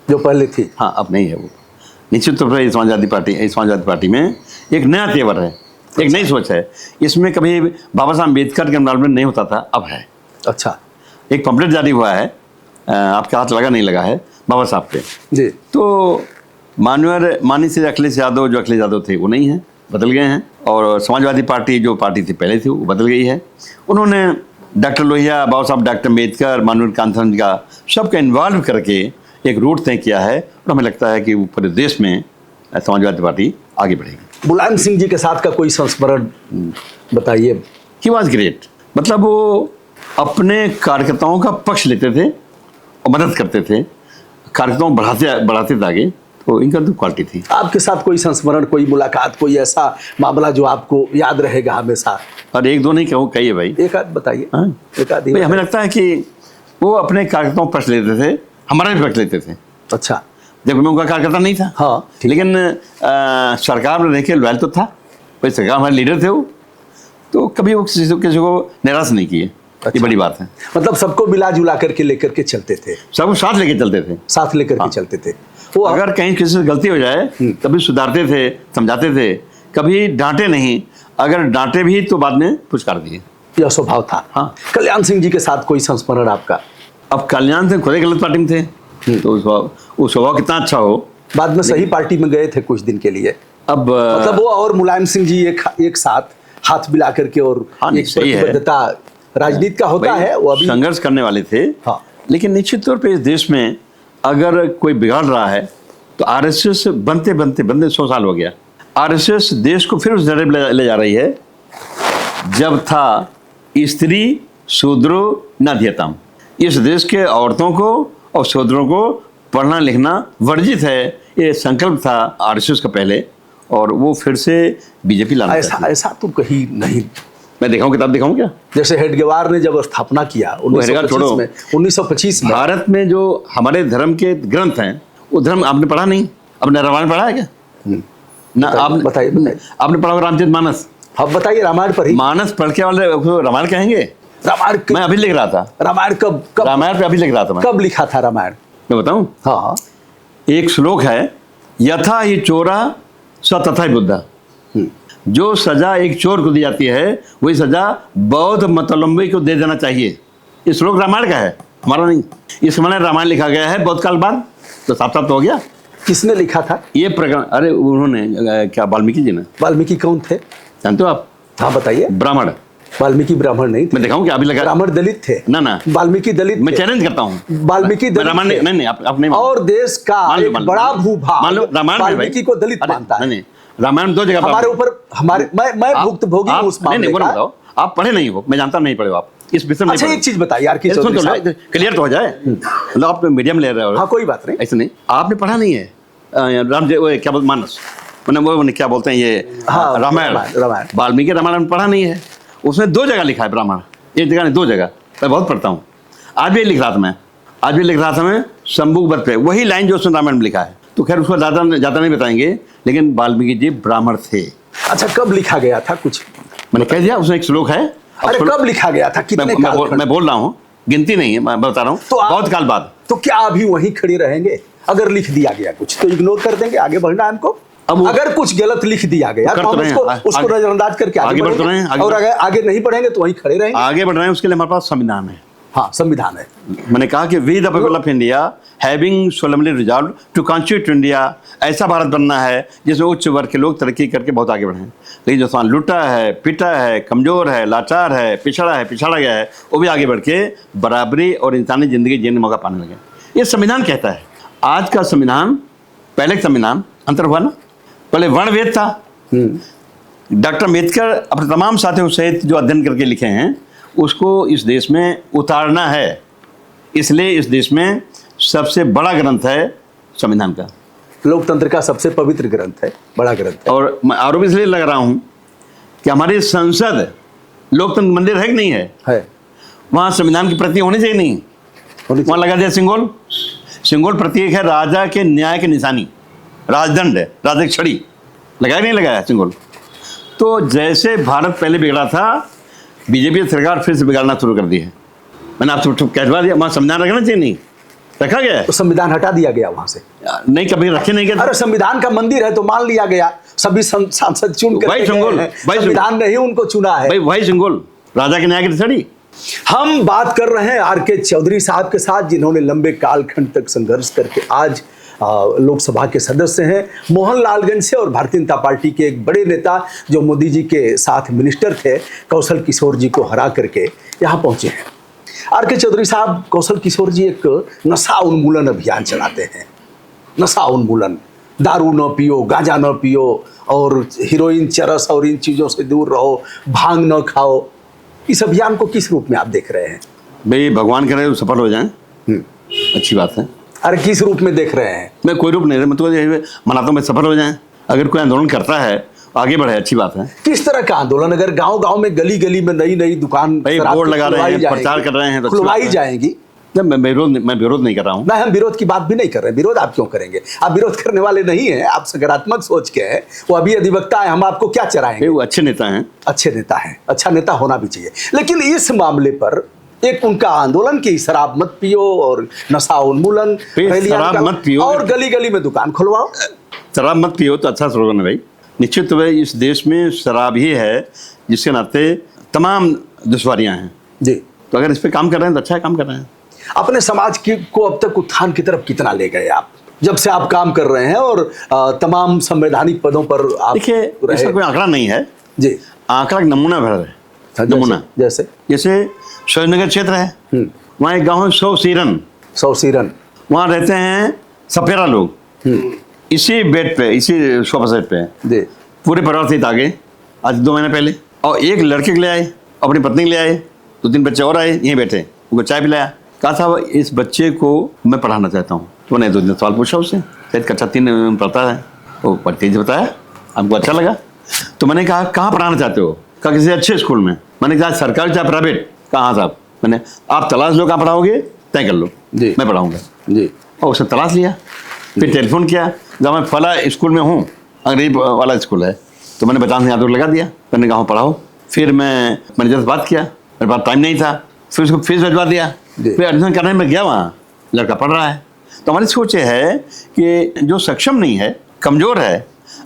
जो पहले थी। हाँ, अब नहीं है वो। निश्चित तौर पर इस समाजवादी पार्टी में एक नया तेवर है, एक नई सोच है। इसमें कभी बाबा साहब अम्बेडकर के इन्वॉल्वमेंट नहीं होता था, अब है। अच्छा, एक पम्पलेट जारी हुआ है, आपके हाथ लगा नहीं लगा है बाबा साहब पे जी। तो माननीय से अखिलेश यादव, जो अखिलेश यादव थे वो नहीं है, बदल गए हैं। और समाजवादी पार्टी जो पार्टी थी पहले थी वो बदल गई है। उन्होंने डॉक्टर लोहिया, बाबा साहब डॉक्टर अम्बेडकर, माननीय कांताराम जी का सबका इन्वॉल्व करके एक रूट तय किया है, और हमें लगता है कि पूरे देश में समाजवादी पार्टी आगे बढ़ेगी। मुलायम सिंह जी के साथ का कोई संस्मरण बताइए। ही वॉज ग्रेट, मतलब वो अपने कार्यकर्ताओं का पक्ष लेते थे और मदद करते थे, कार्यकर्ताओं बढ़ाते थे आगे। तो इनका तो क्वालिटी थी। आपके साथ कोई संस्मरण, कोई मुलाकात, कोई ऐसा मामला जो आपको याद रहेगा हमेशा? और एक दो नहीं कहूँ, कही है भाई, एक आध बताइए। हाँ, एक आध। भाई हमें लगता है कि वो अपने कार्यकर्ताओं पर पक्ष लेते थे, हमारा भी पक्ष लेते थे। अच्छा, जब मैं उनका कार्यकर्ता नहीं था। हाँ, लेकिन सरकार में देखिए लॉयल तो था भाई, सरकार हमारे लीडर थे वो, तो कभी वो किसी को निराश नहीं किए। अच्छा। ये बड़ी बात है। मतलब सबको मिला जुला करके लेकर के चलते थे, सबको साथ लेके चलते थे, साथ लेकर के चलते थे। वो अगर कहीं किसी से गलती हो जाए कभी सुधारते थे, समझाते थे, कभी डांटे नहीं, अगर डांटे भी तो बाद में पुरस्कार दिए। यह स्वभाव था। हाँ। कल्याण सिंह जी के साथ कोई संस्मरण आपका? अब कल्याण सिंह खुद ही गलत पार्टी में थे, तो वो स्वभाव कितना अच्छा हो, बाद में सही पार्टी में गए थे कुछ दिन के लिए। अब मतलब वो और मुलायम सिंह जी एक साथ हाथ मिला करके, और एक प्रतिबद्धता राजनीति का होता है, वो अभी संघर्ष करने वाले थे। हाँ। लेकिन निश्चित तौर पे इस देश में अगर कोई बिगाड़ रहा है तो आरएसएस बनते 100 साल हो गया। आरएसएस देश को फिर उस जगह ले जा रही है जब था स्त्री शूद्रो नध्यतम। इस देश के औरतों को और शूद्रों को पढ़ना लिखना वर्जित है, ये संकल्प था आरएसएस का पहले, और वो फिर से बीजेपी लाना ऐसा तो कहीं नहीं मैं दिखाऊं, किताब दिखाऊं क्या? जैसे हेडगेवार ने जब स्थापना किया हेडगेवार छोड़ो। 1925 में भारत में जो हमारे धर्म के ग्रंथ हैं, वो धर्म आपने पढ़ा नहीं? आपने रामायण पढ़ा है क्या? ना आपने बताइए। आपने पढ़ा होगा रामचरितमानस? अब बताइए, रामायण पर ही। मानस पढ़ के वाले रामायण कहेंगे? रामायण मैं अभी लिख रहा था रामायण कब रामायण पे अभी लिख रहा था मैं। कब लिखा था रामायण? मैं बताऊं? हाँ, एक श्लोक है, यथा ही चोरा स तथा ही बुद्धा। जो सजा एक चोर को दी जाती है, वही सजा बौद्ध मतलम्बी को दे देना चाहिए। ये श्लोक रामायण का है, हमारा नहीं। इस मैंने रामायण लिखा गया है बहुत काल बाद, तो साफ साफ तो हो गया। किसने लिखा था ये प्रकरण? अरे उन्होंने क्या, वाल्मीकि जी ने। वाल्मीकि कौन थे, जानते हो आप? हाँ बताइए। ब्राह्मण। वाल्मीकि ब्राह्मण नहीं थे। मैं दिखाऊं क्या? अभी लगा। ब्राह्मण दलित थे ना वाल्मीकि दलित मैं थे। चैलेंज करता हूँ। वाल्मीकि दलित रामायण थे। नहीं, आप नहीं। और देश का एक बड़ा भूभाग वाल्मीकि को दलित मानता है। नहीं, रामायण दो जगह हमारे ऊपर हमारे मैं भुक्तभोगी हूं उस मामले का। बताओ, आप पढ़े नहीं हो, मैं जानता नहीं पढ़े हो आप इस विषय में। अच्छा, एक चीज बताइए यार, क्लियर तो हो जाए, मतलब आप मीडियम ले रहे हो। हाँ, कोई बात नहीं। ऐसे नहीं, आपने पढ़ा नहीं है राम जी, वो क्या बोलते, मानस, वो क्या बोलते हैं ये, रामायण। वाल्मीकि रामायण पढ़ा नहीं है। उसने दो जगह लिखा है ब्राह्मण, एक जगह नहीं, दो जगह। मैं बहुत पढ़ता हूँ, आज भी लिख रहा था मैं शंभू वध पे वही लाइन जो उसने रामायण में लिखा है। तो खैर उसको ज़्यादा नहीं बताएंगे, लेकिन वाल्मीकि जी ब्राह्मण थे। अच्छा, कब लिखा गया था? कुछ मैंने कह दिया, उसमें एक श्लोक है। अरे कब लिखा गया था, कितने मैं बोल रहा हूँ, गिनती नहीं है, मैं बता रहा हूँ, तो बहुत काल बाद। तो क्या अभी वहीं खड़े रहेंगे? अगर लिख दिया गया कुछ तो इग्नोर कर देंगे, आगे बढ़ना है हमको। अगर कुछ गलत लिख दिया गया तो हम उसको नजरअंदाज करके आगे बढ़ रहे हैं, और अगर आगे नहीं बढ़ेंगे तो वहीं खड़े रहेंगे। आगे बढ़ रहे हैं, उसके लिए हमारे पास संविधान है। हाँ, संविधान है। मैंने कहा कि we the people of India having solemnly resolve to constitute India, ऐसा भारत बनना है जिसमें उच्च वर्ग के लोग तरक्की करके बहुत आगे बढ़ें। लेकिन जो स्थान लुटा है, पिटा है, कमजोर है, लाचार है, पिछड़ा गया है, वो भी आगे बढ़ के बराबरी और इंसानी जिंदगी जीने का मौका पाने लगे। ये संविधान कहता है। आज का संविधान, पहले का संविधान अंतर हुआ ना, पहले वर्णवेद था। डॉक्टर अम्बेडकर अपने तमाम साथियों सहित जो अध्ययन करके लिखे हैं, उसको इस देश में उतारना है। इसलिए इस देश में सबसे बड़ा ग्रंथ है संविधान का। लोकतंत्र का सबसे पवित्र ग्रंथ है, बड़ा ग्रंथ है। और मैं आरोप इसलिए लगा रहा हूं कि हमारी संसद लोकतंत्र मंदिर है कि नहीं है? वहां संविधान की प्रति होनी चाहिए नहीं? वहां लगा दिया सिंगोल प्रतीक है राजा के न्याय की निशानी, राजदंड है, राजा की छड़ी, लगाया नहीं लगाया सिंगोल? तो जैसे भारत पहले बिगड़ा था, बीजेपी सरकार फिर से बिगाड़ना शुरू कर दी है। मैंने आपसे कहवा दिया, वहाँ संविधान रखना चाहिए नहीं, रखा गया है। तो संविधान हटा दिया गया वहां से? नहीं, कभी रखे नहीं गया। अरे संविधान का मंदिर है तो मान लिया गया, सभी सांसद चुन कर संविधान ने ही उनको चुना है। भाई वही सिंगोल, राजा के न्याय की छड़ी। हम बात कर रहे हैं आर.के. चौधरी साहब के साथ, जिन्होंने लंबे कालखंड तक संघर्ष करके आज लोकसभा के सदस्य हैं। मोहनलालगंज से, और भारतीय जनता पार्टी के एक बड़े नेता जो मोदी जी के साथ मिनिस्टर थे, कौशल किशोर जी को हरा करके यहाँ पहुंचे हैं। आर.के. चौधरी साहब, कौशल किशोर जी एक नशा उन्मूलन अभियान चलाते हैं। नशा उन्मूलन, दारू न पियो, गांजा न पियो, और हीरोइन, चरस और इन चीज़ों से दूर रहो, भांग न खाओ। इस अभियान को किस रूप में आप देख रहे हैं? भाई भगवान करे सफल हो जाएं, अच्छी बात है। अरे किस रूप में देख रहे हैं? मैं कोई रूप नहीं, मैं तो मनाता हूँ मैं सफल हो जाएं। अगर कोई आंदोलन करता है आगे बढ़े, अच्छी बात है। किस तरह का आंदोलन? अगर गांव-गांव में, गली-गली में नई दुकान बोर्ड लगा रहे हैं, प्रचार कर रहे हैं, तो खुलवाई जाएगी। मैं विरोध नहीं कर रहा हूँ। नहीं, हम विरोध की बात भी नहीं कर रहे हैं। विरोध आप क्यों करेंगे? आप विरोध करने वाले नहीं हैं, आप सकारात्मक सोच के हैं। वो अभी अधिवक्ता है, हम आपको क्या चराएंगे? वो अच्छे नेता हैं। अच्छे नेता हैं, अच्छा नेता होना भी चाहिए। लेकिन इस मामले पर एक उनका आंदोलन की शराब मत पियो और नशा उन्मूलन, शराब मत पियो और गली-गली में दुकान खुलवाओ। शराब मत पियो तो अच्छा स्लोगन है भाई। निश्चित रूप से इस देश में शराब ही है जिसके नाते तमाम दुश्वारियां हैं जी। तो अगर इस पे काम कर रहे हैं तो अच्छा काम कर रहे हैं। अपने समाज को अब तक उत्थान की तरफ कितना ले गए आप, जब से आप काम कर रहे हैं और तमाम संवैधानिक पदों पर आप? देखिए, इसका कोई आंकड़ा नहीं है जी, आंकड़ा नमूना भर है। नमूना जैसे शहीदनगर क्षेत्र है, वहाँ एक गाँव है सौ सीरन, वहाँ रहते हैं सपेरा लोग। इसी बेड पे, इसी सोफा सेट पे पूरे परिवार सहित आगे आज 2 महीने पहले, और एक लड़के को ले आए, अपनी पत्नी को ले आए, 2-3 बच्चे और आए, यहीं बैठे, उनको चाय पिलाया, कहा था इस बच्चे को मैं पढ़ाना चाहता हूँ। तो मैंने 2 दिन सवाल पूछा उससे, शायद कक्षा 3 में पढ़ता है, वो पढ़ते ही बताया, हमको अच्छा लगा। तो मैंने कहा कहाँ पढ़ाना चाहते हो? कहा किसी अच्छे स्कूल में। मैंने कहा सरकारी चाहे प्राइवेट, कहाँ साहब, मैंने आप तलाश लो कहाँ पढ़ाओगे, तय कर लो जी। मैं पढ़ाऊँगा जी। और उसने तलाश लिया, फिर टेलीफोन किया, जब मैं फला स्कूल में हूँ, अंग्रेजी वाला स्कूल है, तो मैंने 50,000 रुपये लगा दिया, मैंने कहा पढ़ाओ। फिर मैं मैनेजर से बात किया, मेरे पास टाइम नहीं था, फिर उसको फीस भिजवा दिया, फिर एडमिशन करने में गया, वहाँ लड़का पढ़ रहा है। तो हमारी सोच ये है कि जो सक्षम नहीं है, कमज़ोर है,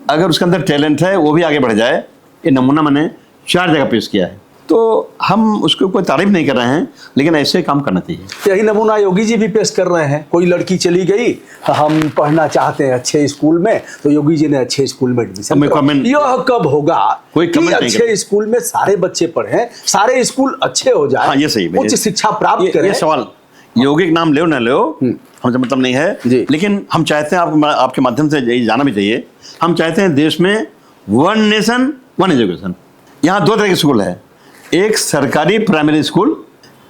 अगर उसके अंदर टैलेंट है, वो भी आगे बढ़ जाए। ये नमूना मैंने 4 जगह पेश किया है, तो हम उसको कोई तारीफ नहीं कर रहे हैं, लेकिन ऐसे काम करना चाहिए। यही नमूना योगी जी भी पेश कर रहे हैं। कोई लड़की चली गई, हम पढ़ना चाहते हैं अच्छे स्कूल में, तो योगी जी ने अच्छे स्कूल में एडमिशन कराया। यह कब होगा कोई कि अच्छे स्कूल में सारे बच्चे पढ़ें, सारे स्कूल अच्छे हो जाए, हाँ, ये सही है। उच्च शिक्षा प्राप्त करें। ये सवाल योगी का नाम लो ना लो, हमसे मतलब नहीं है, लेकिन हम चाहते हैं, आपके माध्यम से यही जाना भी चाहिए, हम चाहते हैं देश में 1 नेशन 1 एजुकेशन। यहाँ 2 तरह के स्कूल है, एक सरकारी प्राइमरी स्कूल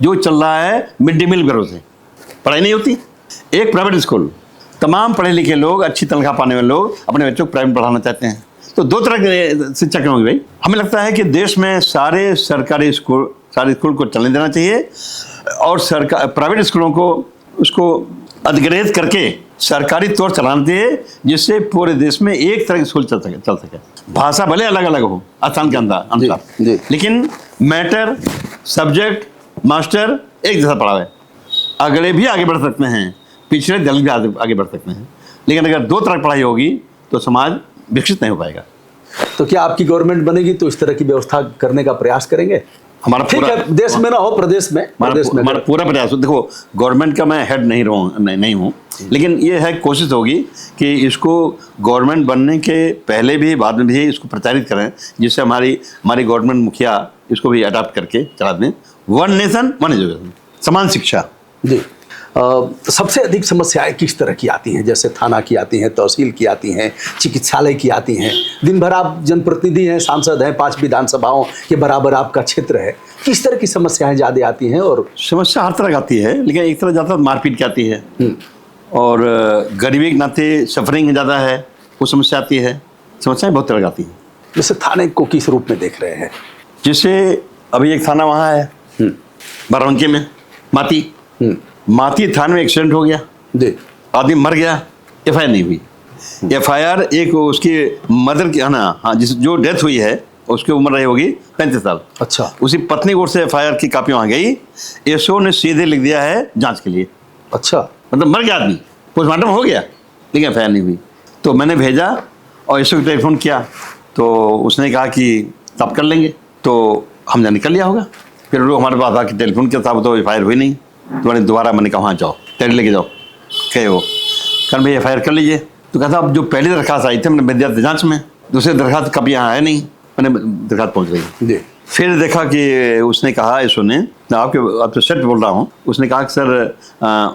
जो चल रहा है मिड डे मील भरोसे, पढ़ाई नहीं होती, एक प्राइवेट स्कूल, तमाम पढ़े लिखे लोग, अच्छी तनख्वाह पाने वाले लोग अपने बच्चों को प्राइवेट पढ़ाना चाहते हैं। तो 2 तरह के शिक्षक होंगे भाई। हमें लगता है कि देश में सारे सरकारी स्कूल, सारे स्कूल को चलने देना चाहिए, और प्राइवेट स्कूलों को उसको अधिग्रहित करके सरकारी तौर चलाना चाहिए, जिससे पूरे देश में एक तरह के स्कूल चल सके। भाषा भले अलग अलग हो आसान के अनुसार, लेकिन मैटर, सब्जेक्ट, मास्टर एक जैसा पढ़ावे। अगले भी आगे बढ़ सकते हैं, पिछड़े दल भी आगे बढ़ सकते हैं, लेकिन अगर 2 तरह की पढ़ाई होगी तो समाज विकसित नहीं हो पाएगा। तो क्या आपकी गवर्नमेंट बनेगी तो इस तरह की व्यवस्था करने का प्रयास करेंगे? हमारा ठीक है, देश में ना हो, प्रदेश में हमारा पूरा प्रयास। देखो, गवर्नमेंट का मैं हेड नहीं हूँ, लेकिन ये है कोशिश होगी कि इसको गवर्नमेंट बनने के पहले भी बाद में भी इसको प्रचारित करें, जिससे हमारी गवर्नमेंट मुखिया इसको भी अडॉप्ट करके चला दें। 1 नेशन 1 एजुकेशन, समान शिक्षा। जी। सबसे अधिक समस्याएं किस तरह की आती हैं? जैसे थाना की आती हैं, तहसील की आती हैं, चिकित्सालय की आती हैं। दिन भर आप जनप्रतिनिधि हैं, सांसद हैं, 5 विधानसभाओं के बराबर आपका क्षेत्र है। किस तरह की समस्याएं ज़्यादा आती हैं? और समस्या हर तरह की आती है, लेकिन एक तरह ज़्यादा मारपीट की आती है, और गरीबी के नाते सफरिंग ज़्यादा है, वो समस्या आती है। समस्याएं बहुत तरह की आती हैं। जैसे थाने को किस रूप में देख रहे हैं? जैसे अभी एक थाना वहाँ है बाराबंकी में, माती थाने में एक्सीडेंट हो गया, आदमी मर गया, FIR नहीं हुई। FIR एक उसकी मदर की, है ना, हाँ, जो डेथ हुई है उसकी उम्र रही होगी 35 साल। अच्छा। उसी पत्नी कोर्ट से FIR की कापी वहाँ गई, SO ने सीधे लिख दिया है जांच के लिए। अच्छा। मतलब मर गया आदमी, पोस्टमार्टम हो गया, लेकिन FIR नहीं हुई। तो मैंने भेजा और SO को टेलीफोन किया, तो उसने कहा कि तब कर लेंगे, तो हमने निकल लिया होगा। फिर लोग हमारे पास आके टेलीफोन किया, साहब तो FIR हुई नहीं। तो मैंने दोबारा मैंने कहा, वहाँ जाओ, तैयारी लेके जाओ, कहे हो कल भाई FIR कर लीजिए। तो कहा था अब जो पहली दरखास्त आई थी मैंने भेज दिया जाँच में, दूसरी दरखास्त कब यहाँ है नहीं, मैंने दरखास्त पहुँच गई। फिर देखा कि उसने कहा, SO ने, आप तो सेट बोल रहा हूँ, उसने कहा कि सर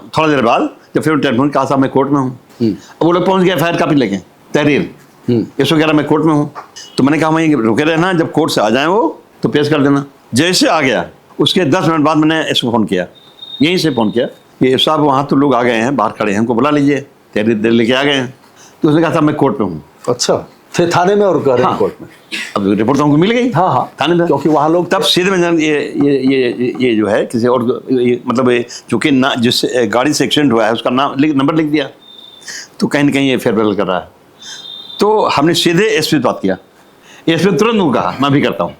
थोड़ा देर बाद जब फिर टेलीफोन कहा, साहब मैं कोर्ट में हूँ। अब वो लोग पहुँच गए FIR कापी लेके, तहरीर। SO कह रहा मैं कोर्ट में हूँ। तो मैंने कहा वहीं रुके रहना, जब कोर्ट से आ जाए वो तो पेश कर देना। जैसे आ गया उसके 10 मिनट बाद मैंने SO को फ़ोन किया, यहीं से फ़ोन किया कि साहब वहाँ तो लोग आ गए हैं, बाहर खड़े हैं, हमको बुला लीजिए, तहरीर दे लेके आ गए हैं। तो उसने कहा था मैं कोर्ट में हूँ। अच्छा, थे थाने में और कोर्ट में? अब रिपोर्ट तो हमको मिल गई। हाँ, थाने में, क्योंकि वहाँ लोग तब सीधे में ये जो है किसी और, मतलब चूँकि ना जिस गाड़ी से एक्सीडेंट हुआ है उसका नंबर लिख दिया, तो कहीं ना कहीं ये फेरबदल कर रहा है। तो हमने सीधे SP से बात किया, SP तुरंत वो कहा मैं भी करता हूँ,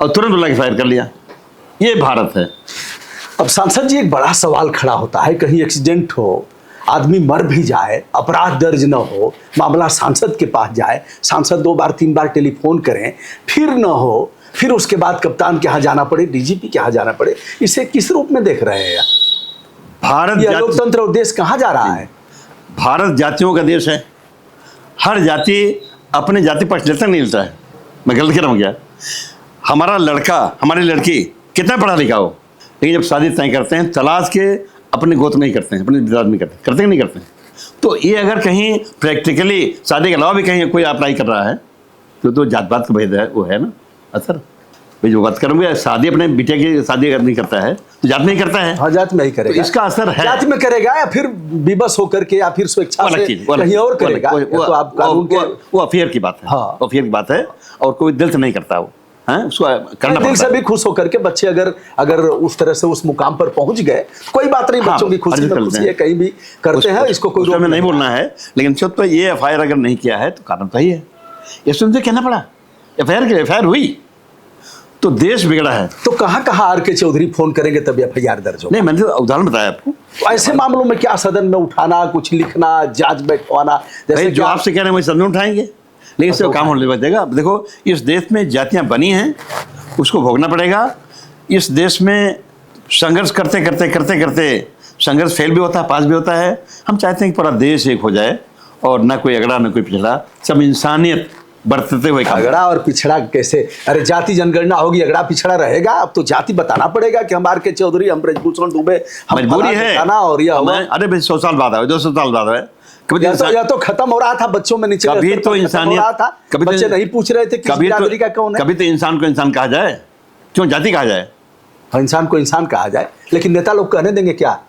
और तुरंत बुला के FIR कर लिया। ये भारत है। अब सांसद जी, एक बड़ा सवाल खड़ा होता है, कहीं एक्सीडेंट हो, आदमी मर भी जाए, अपराध दर्ज न हो, मामला सांसद के पास जाए, सांसद 2 बार 3 बार टेलीफोन करें, फिर न हो, फिर उसके बाद कप्तान के यहाँ जाना पड़े, DGP के यहाँ जाना पड़े। इसे किस रूप में देख रहे हैं? भारत यह लोकतंत्र और देश कहाँ जा रहा है? भारत जातियों का देश है। हर जाति अपने जाति पक्ष लेता नहीं लेता है। मैं गलत कह रहा हूँ क्या? हमारा लड़का, हमारी लड़की कितना पढ़ा लिखा हो, लेकिन जब शादी तय करते हैं, तलाश के अपने गोत्र नहीं करते हैं, अपने विराज में करते नहीं करते हैं। तो ये अगर कहीं प्रैक्टिकली शादी के अलावा भी कहीं कोई अप्लाई कर रहा है, तो जात पात का भेद है, वो है ना असर। भाई जो बात करूँगा, शादी अपने बिटिया की शादी अगर नहीं करता है तो जात में ही करता है। हाँ, जात में ही करेगा। तो इसका असर है। जात में करेगा या फिर विवश होकर के, या फिर स्वेच्छा से कहीं और करेगा, तो आप कानून के, वो अफेयर की बात है। हाँ, अफेयर की बात है, और कोई दिल से नहीं करता वो। हैं, उसको करना दिल पड़ता से है। भी खुश होकर के बच्चे अगर उस तरह से उस मुकाम पर पहुंच गए, कोई बात नहीं, हाँ, बच्चों की खुशी अर्जित में कर खुशी लेते है, कहीं भी करते हैं, इसको कोई उसमें रोक हमें नहीं बोलना है, लेकिन चुप तो ये एफआईआर अगर नहीं किया है तो कारण तो ही है, ये सुनते कहना पड़ा। एफआईआर हुई तो देश बिगड़ा है। तो कहाँ आर के चौधरी फोन करेंगे तब एफआईआर दर्ज होगा? नहीं, मैंने तो उदाहरण बताया आपको। तो ऐसे मामलों में क्या सदन में उठाना, कुछ लिखना, जांच बैठवाना, भाई जैसे जो आपसे कह रहे हैं वही सदन उठाएंगे, लेकिन इससे काम होने बचेगा। देखो, इस देश में जातियां बनी हैं, उसको भोगना पड़ेगा। इस देश में संघर्ष करते करते करते करते संघर्ष फेल भी होता है, पास भी होता है। हम चाहते हैं कि पूरा देश एक हो जाए और ना कोई अगड़ा ना कोई पिछड़ा, सब इंसानियत बरतते हुए काम। अगड़ा और पिछड़ा कैसे? अरे जाति जनगणना होगी, अगड़ा पिछड़ा रहेगा? अब तो जाति बताना पड़ेगा कि हम आर के चौधरी, हम ब्रजभूषण दुबे, हम मजबूरी फलाना है ठिकाना और यह हुआ। अरे भाई 100 साल बाद आए, 200 साल बाद आए, कभी या तो खत्म हो रहा था बच्चों में, नीचे कभी स्तर तो पर खत्म हो इंसानियत, रहा था, कभी तो बच्चे नहीं पूछ रहे थे किस बिरादरी का कौन है। कभी तो इंसान को इंसान कहा जाए, क्यों जाति कहा जाए? इंसान को इंसान कहा जाए, लेकिन नेता लोग कहने देंगे क्या?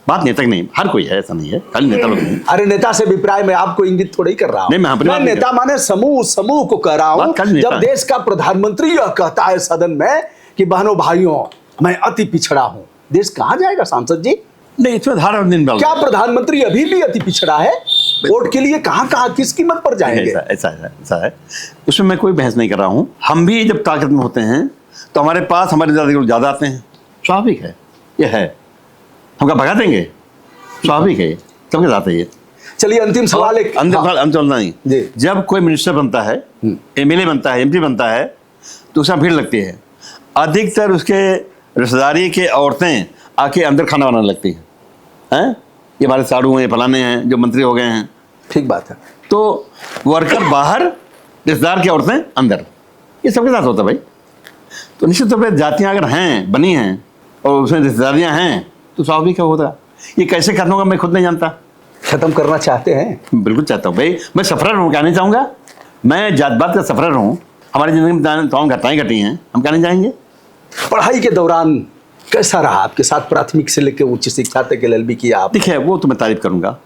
बात नेता की नहीं, हर कोई है, ऐसा नहीं है, खाली नेता लोग नहीं। अरे नेता से अभिप्राय में आपको इंगित थोड़ा ही कर रहा हूं। नहीं, मैं अपनी बात नहीं नेता माने समूह को कह रहा हूं। बात खाली नेता जब है। देश का प्रधानमंत्री यह कहता है सदन में कि बहनों भाइयों मैं अति पिछड़ा हूं, देश कहां जाएगा सांसद जी? नहीं, इसमें धारण दिन क्या प्रधानमंत्री अभी भी अति पिछड़ा है? वोट के लिए कहां किस कीमत पर जाएंगे? ऐसा है, उसमें मैं कोई बहस नहीं कर रहा हूं। हम भी जब ताकत में होते हैं तो हमारे पास हमारे ज्यादा आते हैं, स्वाभाविक है, ये है। हम क्या भगा देंगे? स्वाभाविक है, सबके साथ है ये। चलिए अंतिम सवाल एक अंतिम सवाल, अंतिम नहीं जी। जब कोई मिनिस्टर बनता है, एमएलए बनता है, एमपी बनता है, तो उसमें भीड़ लगती है। अधिकतर उसके रिश्तेदारी के औरतें आके अंदर खाना बनाने लगती हैं। ये हमारे साड़ू हैं, फलाने हैं जो मंत्री हो गए हैं। ठीक बात है। तो वर्कर बाहर, रिश्तेदार की औरतें अंदर, ये सबके साथ होता है भाई। तो निश्चित तौर पर जातियाँ अगर हैं, बनी हैं और उसमें रिश्तेदारियाँ हैं तो स्वाभाविक होता। ये कैसे खत्म होगा मैं खुद नहीं जानता। खत्म करना चाहते हैं? बिल्कुल चाहता हूँ भाई, मैं सफरर हूँ, क्या नहीं चाहूँगा? मैं जात पात का सफरर हूँ, हमारी ज़िंदगी में तमाम घटनाएं घटी हैं, हम क्या नहीं जाएंगे? पढ़ाई के दौरान कैसा रहा आपके साथ? प्राथमिक से लेकर उच्च शिक्षा तक LLB किया आप? देखिए, वो तो मैं तारीफ करूँगा।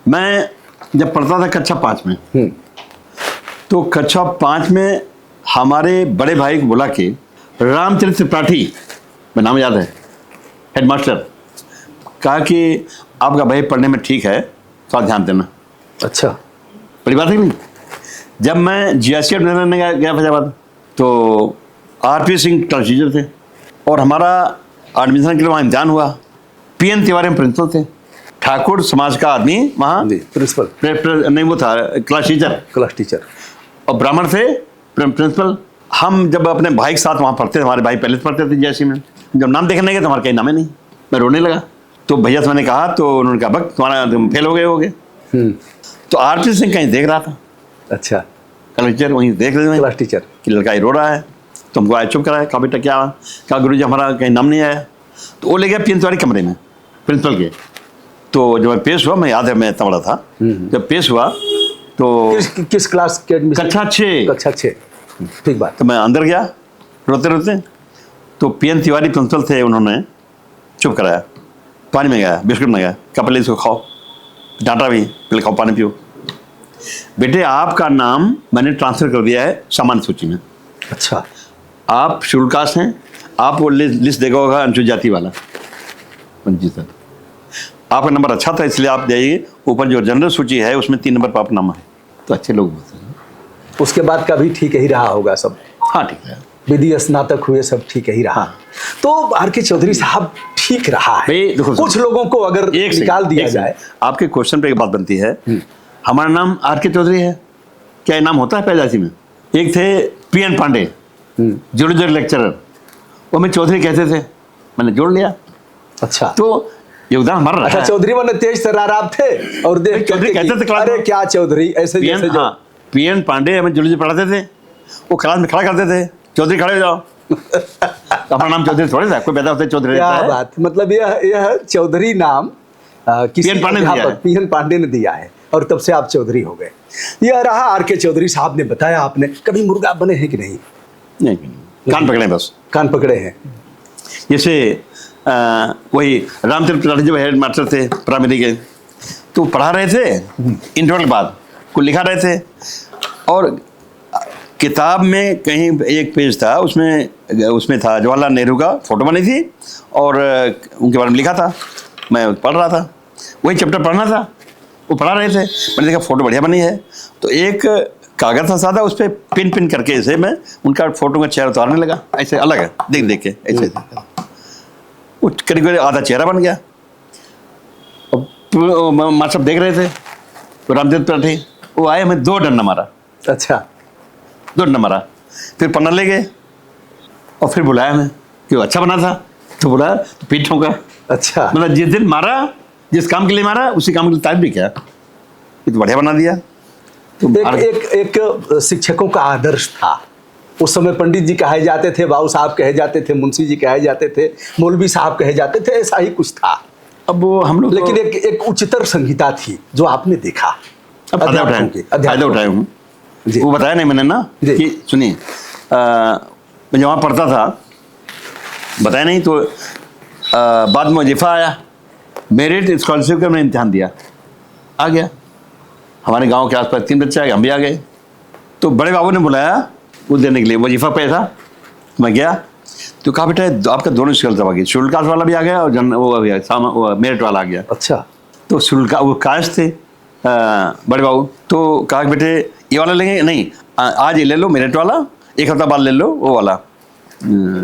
मैं जब पढ़ता था कक्षा 5 में, तो कक्षा 5 में हमारे बड़े भाई को बुला के रामचरित्र त्रिपाठी, मैं नाम याद है, हेडमास्टर, कहा कि आपका भाई पढ़ने में ठीक है, थोड़ा ध्यान देना। अच्छा, बड़ी बात है कि नहीं? जब मैं GIC एडमिशन गया फैजाबाद, तो RP सिंह क्लास टीचर थे और हमारा एडमिशन के लिए वहाँ इम्तिहान हुआ। PN तिवारी में प्रिंसिपल थे, ठाकुर समाज का आदमी वहाँ प्रिंसिपल नहीं, वो था क्लास टीचर, और ब्राह्मण थे प्रिंसिपल। हम जब अपने भाई के साथ वहाँ पढ़ते थे, हमारे भाई पहले से पढ़ते थे GIC में, जब नाम देखने गए तो हमारा कहीं नाम ही नहीं। मैं रोने लगा, तो भैया से मैंने कहा, तो उन्होंने कहा बक तुम्हारा तुम फेल हो गए। तो RP सिंह कहीं देख रहा था, अच्छा, क्लास टीचर वहीं देख रहे थे क्लास टीचर कि लड़का ही रो रहा है, तो हमको आए चुप कराया, कहा बेटा क्या? कहा गुरुजी हमारा कहीं नाम नहीं आया। तो वो ले गया PN तिवारी कमरे में प्रिंसिपल के। तो जब मैं पेश हुआ, मैं याद है मैं इतना बड़ा था, जब पेश हुआ तो किस क्लास के एडमिशन? कक्षा 6। ठीक बात। तो मैं अंदर गया रोते रोते, तो PN तिवारी प्रिंसिपल थे, उन्होंने चुप कराया, पानी में गया, बिस्कुट में गया, कहा पहले इसको खाओ, डांटा भी, पहले खाओ, पानी पियो। बेटे आपका नाम मैंने ट्रांसफर कर दिया है सामान्य सूची में। अच्छा, आप शेड्यूल कास्ट हैं, आप वो लिस्ट देखा होगा अनुसूचित जाति वाला। जी सर, आपका नंबर अच्छा था इसलिए आप जाइए, ऊपर जो जनरल सूची है उसमें 3 नंबर पर आपका नाम है। तो अच्छे लोग होते हैं। उसके बाद का भी ठीक ही रहा होगा सब? हाँ ठीक है, विधि स्नातक हुए, सब ठीक ही रहा। तो आर के चौधरी साहब ठीक रहा है। कुछ लोगों को अगर निकाल दिया जाए। आपके क्वेश्चन पे एक बात बनती है, हमारा नाम आर के चौधरी है, क्या ये नाम होता है पैदाइशी में? एक थे PN पांडे, जूलॉजी लेक्चरर, वो हमें चौधरी कहते थे, मैंने जोड़ लिया। अच्छा, तो योगदान हमारा रहा। अच्छा, चौधरी मैंने तेज तरार थे और देख चौधरी कहते थे क्लास अरे में। क्या चौधरी ऐसे जैसे जो PN पांडे हमें जूलॉजी पढ़ाते थे, वो क्लास में खड़ा करते थे, चौधरी खड़े हो जाओ। तो हमारा नाम चौधरी थोड़े था, कोई पैदा होता है चौधरी रहता है। क्या बात, मतलब यह चौधरी नाम किसी PN पांडे ने दिया है और तब से आप चौधरी हो गए। यह रहा आर के चौधरी साहब ने बताया। आपने कभी मुर्गा बने हैं कि नहीं? नहीं, कान पकड़े, बस कान पकड़े हैं। जैसे वही रामचरित्र त्रिपाठी जब हेड मास्टर थे प्राइमरी के, तो पढ़ा रहे थे, इंटरवल के बाद कुछ लिखा रहे थे, और किताब में कहीं एक पेज था, उसमें था जवाहरलाल नेहरू का फोटो बनी थी और उनके बारे में लिखा था। मैं पढ़ रहा था, वही चैप्टर पढ़ना था, वो पढ़ा रहे थे। मैंने देखा फ़ोटो बढ़िया बनी है, तो एक कागज़ था सादा, उस पर पिन करके ऐसे मैं उनका फ़ोटो का चेहरा उतारने लगा, ऐसे अलग है देख के ऐसे वो करीब करीब आधा चेहरा बन गया। माँ साहब देख रहे थे, तो रामदेव पराठे वो आए, हमें 2 डंडा मारा। अच्छा, 2 डंडा मारा, फिर पन्ना ले गए और फिर बुलाया हमें कि वो अच्छा बना था, तो बुलाया तो पीठ ठोंका। अच्छा, मतलब जिस दिन मारा, जिस काम के लिए मारा, उसी काम के लिए तारीफ भी किया, ये तो बढ़िया बना दिया। तो एक शिक्षकों का आदर्श था उस समय। पंडित जी कहे जाते थे, बाबू साहब कहे जाते थे, मुंशी जी कहे जाते थे, मौलवी साहब कहे जाते थे, ऐसा ही कुछ था। अब वो हम लोग लेकिन एक उच्चतर संहिता थी जो आपने देखा। फायदा उठाए हूँ, वो बताया नहीं मैंने ना कि सुनिए, मैं जब वहाँ पढ़ता था बताया नहीं, तो बाद में वजीफा आया, मेरिट स्कॉलरशिप का मैंने इम्तिहान दिया, आ गया। हमारे गांव के आसपास 3 बच्चे आ गए, हम भी आ गए। तो बड़े बाबू ने बुलाया वो देने के लिए, वजीफा पैसा। मैं गया तो कहा बेटा आपका दोनों स्कॉलरशिप आ गई, शेड्यूल कास्ट वाला भी आ गया और वो आ गया, वो मेरिट वाला आ गया। अच्छा, तो वो कास्ट थे बड़े बाबू, तो कहा बेटे ये वाला लेंगे, नहीं आज ये ले लो मेरिट वाला, 1 हफ्ता बाद ले लो वो वाला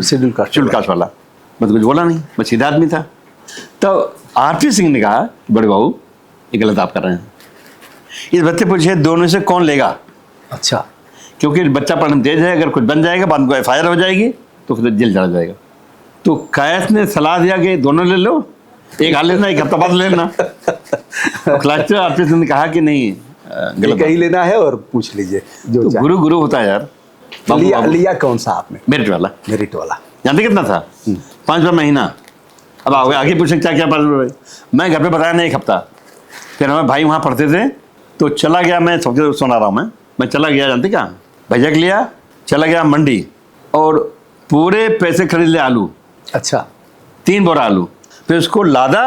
शेड्यूल कास्ट वाला। मैं तो कुछ बोला नहीं, मैं सीधा आदमी था। तो आरपी सिंह ने कहा बड़े बाबू ये गलत आप कर रहे हैं, इस बच्चे पूछे दोनों से कौन लेगा। अच्छा, क्योंकि बच्चा पढ़ने में तेज है, अगर कुछ बन जाएगा बाद में FIR हो जाएगी तो फिर जेल चला जाएगा। तो कैस ने सलाह दिया कि दोनों ले लो, एक हाल लेना, 1 हफ्ता बाद लेना। तो क्लास आरपी सिंह ने कहा कि नहीं गलत ही लेना है और पूछ लीजिए जो तो गुरु होता है यार। लिया कौन सा आपने? मेरिट वाला। जानते कितना था? 5 रुपये महीना। अब आगे पूछे क्या क्या 5 रुपये, मैं घर पे बताया नहीं 1 हफ्ता। फिर हमें भाई वहाँ पढ़ते थे, तो चला गया, मैं सबके सुना रहा हूँ, मैं चला गया, जानते क्या, भैया लिया, चला गया मंडी और पूरे पैसे खरीद ले आलू। अच्छा, 3 बोरा आलू, फिर उसको लादा।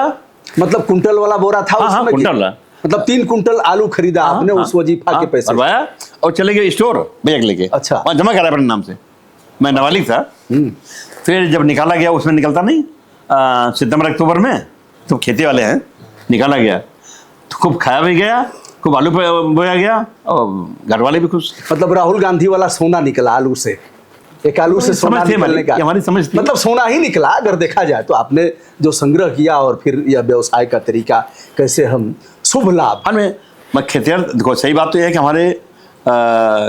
मतलब कुंटल वाला बोरा था? हाँ, कुंटल वाला, मतलब 3 कुंटल आलू खरीदा आपने उस वजीफा के पैसे भरवाया और चले गए स्टोर भैया लेके। अच्छा, वहाँ जमा करा अपने नाम से, मैं नाबालिग था। फिर जब निकाला गया, उसमें निकलता नहीं सितंबर अक्टूबर में, तो खेती वाले हैं, निकाला गया तो खूब खाया भी गया, खूब आलू बोया गया और घर वाले भी खुश। मतलब राहुल गांधी वाला सोना निकला आलू से, एक आलू से सोना निकलने का हमारी समझ थी। मतलब सोना ही निकला अगर देखा जाए तो। आपने जो संग्रह किया और फिर यह व्यवसाय का तरीका कैसे हम शुभ लाभ। मैं खेतिहर, देखो सही बात तो यह है कि हमारे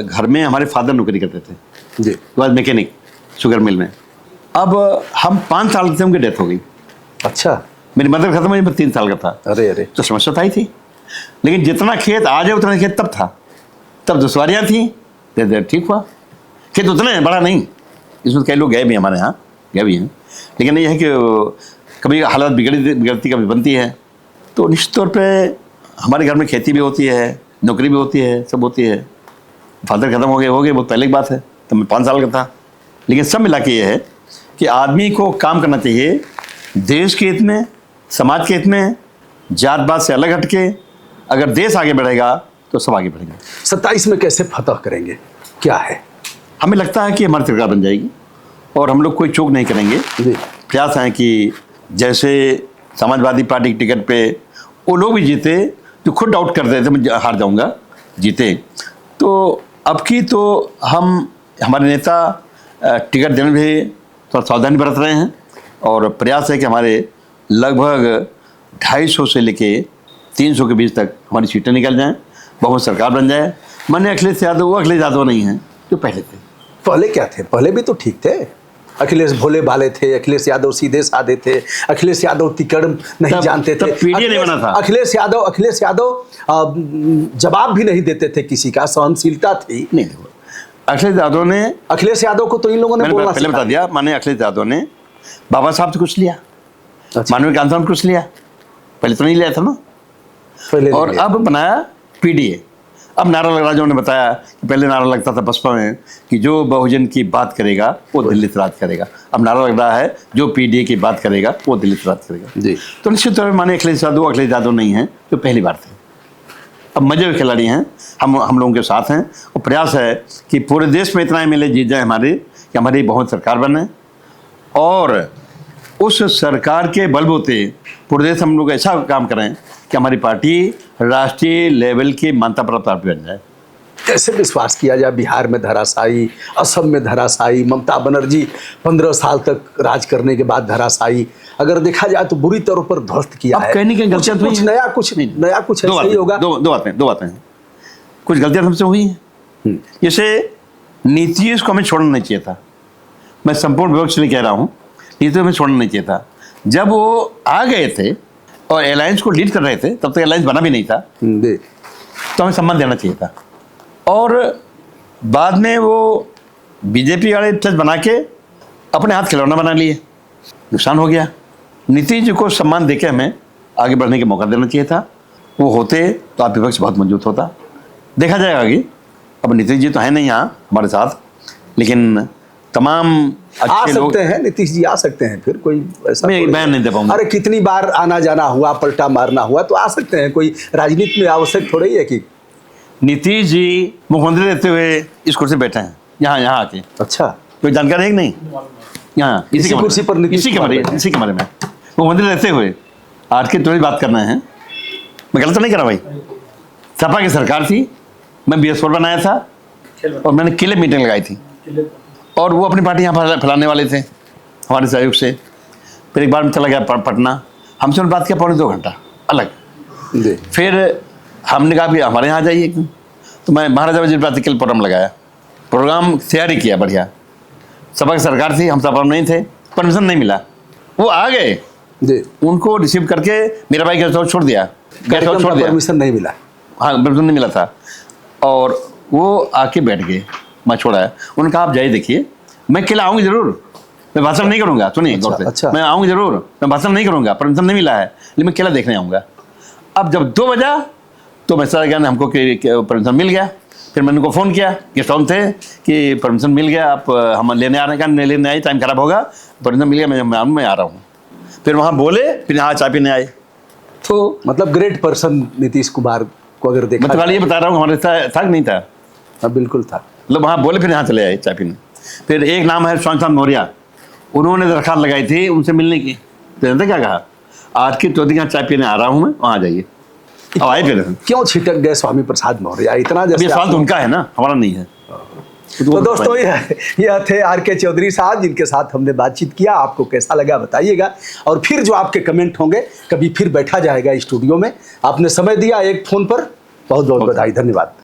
घर में हमारे फादर नौकरी करते थे जी, मैकेनिक शुगर मिल में। अब हम 5 साल से उनकी डेथ हो गई। अच्छा, मेरी मदर खत्म हुई, मैं 3 साल का था। अरे तो समस्या था ही थी, लेकिन जितना खेत आज है उतना खेत तब था, तब दुश्वारियाँ थी, ठीक हुआ। खेत उतना है, बड़ा नहीं, इसमें कई लोग गए भी, हमारे यहाँ गए भी हैं, लेकिन ये है कि कभी हालत बिगड़ती कभी बनती है। तो निश्चित तौर पे हमारे घर में खेती भी होती है, नौकरी भी होती है, सब होती है। फादर ख़त्म हो गए बहुत पहले की बात है, तब मैं 5 साल का था। लेकिन सब मिला के ये है कि आदमी को काम करना चाहिए देश के हित में, समाज के हित में, जात पात से अलग हटके। अगर देश आगे बढ़ेगा तो सब आगे बढ़ेंगे। 27 में कैसे फतह करेंगे, क्या है? हमें लगता है कि हमारी सरकार बन जाएगी और हम लोग कोई चूक नहीं करेंगे। प्रयास है कि जैसे समाजवादी पार्टी की टिकट पे वो लोग भी जीते जो खुद डाउट कर रहे थे मैं हार जाऊंगा, जीते। तो अब की तो हमारे नेता टिकट देने में भी थोड़ा सावधानी बरत रहे हैं और प्रयास है कि हमारे लगभग 250 से लेके 300 के बीच तक हमारी सीटें निकल जाएं, बहुत सरकार बन जाए। मैंने अखिलेश यादव, वो अखिलेश यादव नहीं हैं जो पहले थे। पहले क्या थे? पहले भी तो ठीक थे। अखिलेश भोले भाले थे, अखिलेश यादव सीधे साधे थे, अखिलेश यादव तिकड़ नहीं जानते थे, पीढ़ी नहीं बना था। अखिलेश यादव जवाब भी नहीं देते थे किसी का, सहनशीलता थी। नहीं, अखिलेश यादव को तो इन लोगों ने बोलना पहले बता दिया। मैंने अखिलेश यादव ने बाबा साहब से कुछ लिया, मानवीय कांता ने कुछ लिया, पहले तो नहीं लिया था ना, और अब बनाया PDA। अब नारा लग रहा, जो उन्होंने बताया कि पहले नारा लगता था बसपा में कि जो बहुजन की बात करेगा वो दिल्ली से राज करेगा। अब नारा लग रहा है जो PDA की बात करेगा वो दिल्ली से राज करेगा जी। तो निश्चित तौर पर माने अखिलेश यादव नहीं है जो पहली बार थे। अब मजे हुए खिलाड़ी हैं, हम लोगों के साथ हैं और प्रयास है कि पूरे देश में इतना एमएलए जीत जाए हमारे, कि हमारी बहुत सरकार बने और उस सरकार के बलबूते पूरे देश हम लोग ऐसा काम करें कि हमारी पार्टी राष्ट्रीय लेवल की मान्यता प्राप्त पार्टी बन जाए। कैसे विश्वास किया जाए, बिहार में धराशायी, असम में धराशायी, ममता बनर्जी 15 साल तक राज करने के बाद धराशायी, अगर देखा जाए तो बुरी तौर पर ध्वस्त किया है। कहने की गलतियां कुछ नया कुछ ऐसा ही होगा। दो बातें हैं, कुछ गलतियां हमसे हुई हैं। जैसे नीतीश को हमें छोड़ना नहीं चाहिए था, मैं संपूर्ण विपक्ष से कह रहा हूँ, नीतीश को हमें छोड़ना नहीं चाहिए था। जब वो आ गए थे और अलायंस को लीड कर रहे थे, तब तक अलायंस बना भी नहीं था, तो हमें सम्मान देना चाहिए था। और बाद में वो बीजेपी वाले टच बना के अपने हाथ खिलौना बना लिए, नुकसान हो गया। नीतीश जी को सम्मान देके हमें आगे बढ़ने का मौका देना चाहिए था। वो होते तो आप विपक्ष बहुत मजबूत होता। देखा जाएगा आगे। अब नीतीश जी तो है नहीं यहाँ हमारे साथ, लेकिन तमाम अच्छे लोग सकते हैं, नीतीश जी आ सकते हैं, फिर कोई ऐसा मैं बयान नहीं दे पाऊंगा। अरे कितनी बार आना जाना हुआ, पलटा मारना हुआ, तो आ सकते हैं। कोई राजनीति में आवश्यक थोड़ी है कि नीतीश जी मुख्यमंत्री रहते हुए इस कुर्सी बैठे हैं यहाँ आके। अच्छा, कोई जानकारी है कि नहीं? यहाँ इसी कुर्सी पर इसी कमरे में मुख्यमंत्री रहते हुए आज की थोड़ी बात करना है। मैं गलत तो नहीं करा भाई। सपा की सरकार थी, मैं BS4 बनाया था और मैंने किले मीटिंग लगाई थी और वो अपनी पार्टी यहाँ फैलाने वाले थे हमारे सहयोग से। फिर एक बार मैं चला गया पटना, हमसे उन्होंने बात किया 1.25 घंटा अलग। फिर हमने कहा कि हमारे यहाँ आ जाइए, तो मैं महाराजा वजीर प्रांत के लिए प्रोग्राम लगाया, प्रोग्राम तैयारी किया बढ़िया। सपा की सरकार थी, हम सपा में नहीं थे, परमिशन नहीं मिला। वो आ गए, उनको रिसीव करके मेरा भाई गेस्ट हाउस छोड़ दिया, परमिशन नहीं मिला। हाँ, परमिशन नहीं मिला था। और वो आके बैठ गए, मैं छोड़ा। उन्होंने कहा आप जाइए देखिए, मैं अकेला आऊँगी जरूर, मैं भाषण नहीं करूँगा। सुनिए गौर से, मैं आऊँगी जरूर, मैं भाषण नहीं करूँगा, परमिशन नहीं मिला है, लेकिन मैं अकेला देखने आऊँगा। अब जब 2 बजा तो मैं सारा ज्ञान हमको परमिशन मिल गया। फिर मैंने उनको फ़ोन किया, गेस्ट हाउस थे, कि परमिशन मिल गया, आप हम लेने आ रहे हैं। नहीं लेने आए, टाइम खराब होगा, परमिशन मिल गया, मैं आ रहा हूँ। फिर वहाँ बोले, फिर यहाँ चाय पीने आए। तो मतलब ग्रेट पर्सन नीतीश कुमार को अगर देखा, मतलब ये बता रहा हूँ, हमारे था कि नहीं था? हाँ बिल्कुल था। मतलब वहाँ बोले, फिर यहाँ चले आए चाय पीने। फिर एक नाम है स्वामी मौर्य, उन्होंने दरख्वास्त लगाई थी उनसे मिलने की, तो जानते क्या कहा? आज की चौथी यहाँ चाय पीने आ रहा हूँ मैं, वहाँ जाइए। अब आए फिर। क्यों छिटक गए स्वामी प्रसाद मौर्य इतना? जैसे सवाल तो उनका है ना, हमारा नहीं है। तो दोस्तों यह थे RK चौधरी साहब, जिनके साथ हमने बातचीत किया। आपको कैसा लगा बताइएगा, और फिर जो आपके कमेंट होंगे कभी फिर बैठा जाएगा स्टूडियो में। आपने समय दिया एक फोन पर, बहुत बहुत बधाई, धन्यवाद।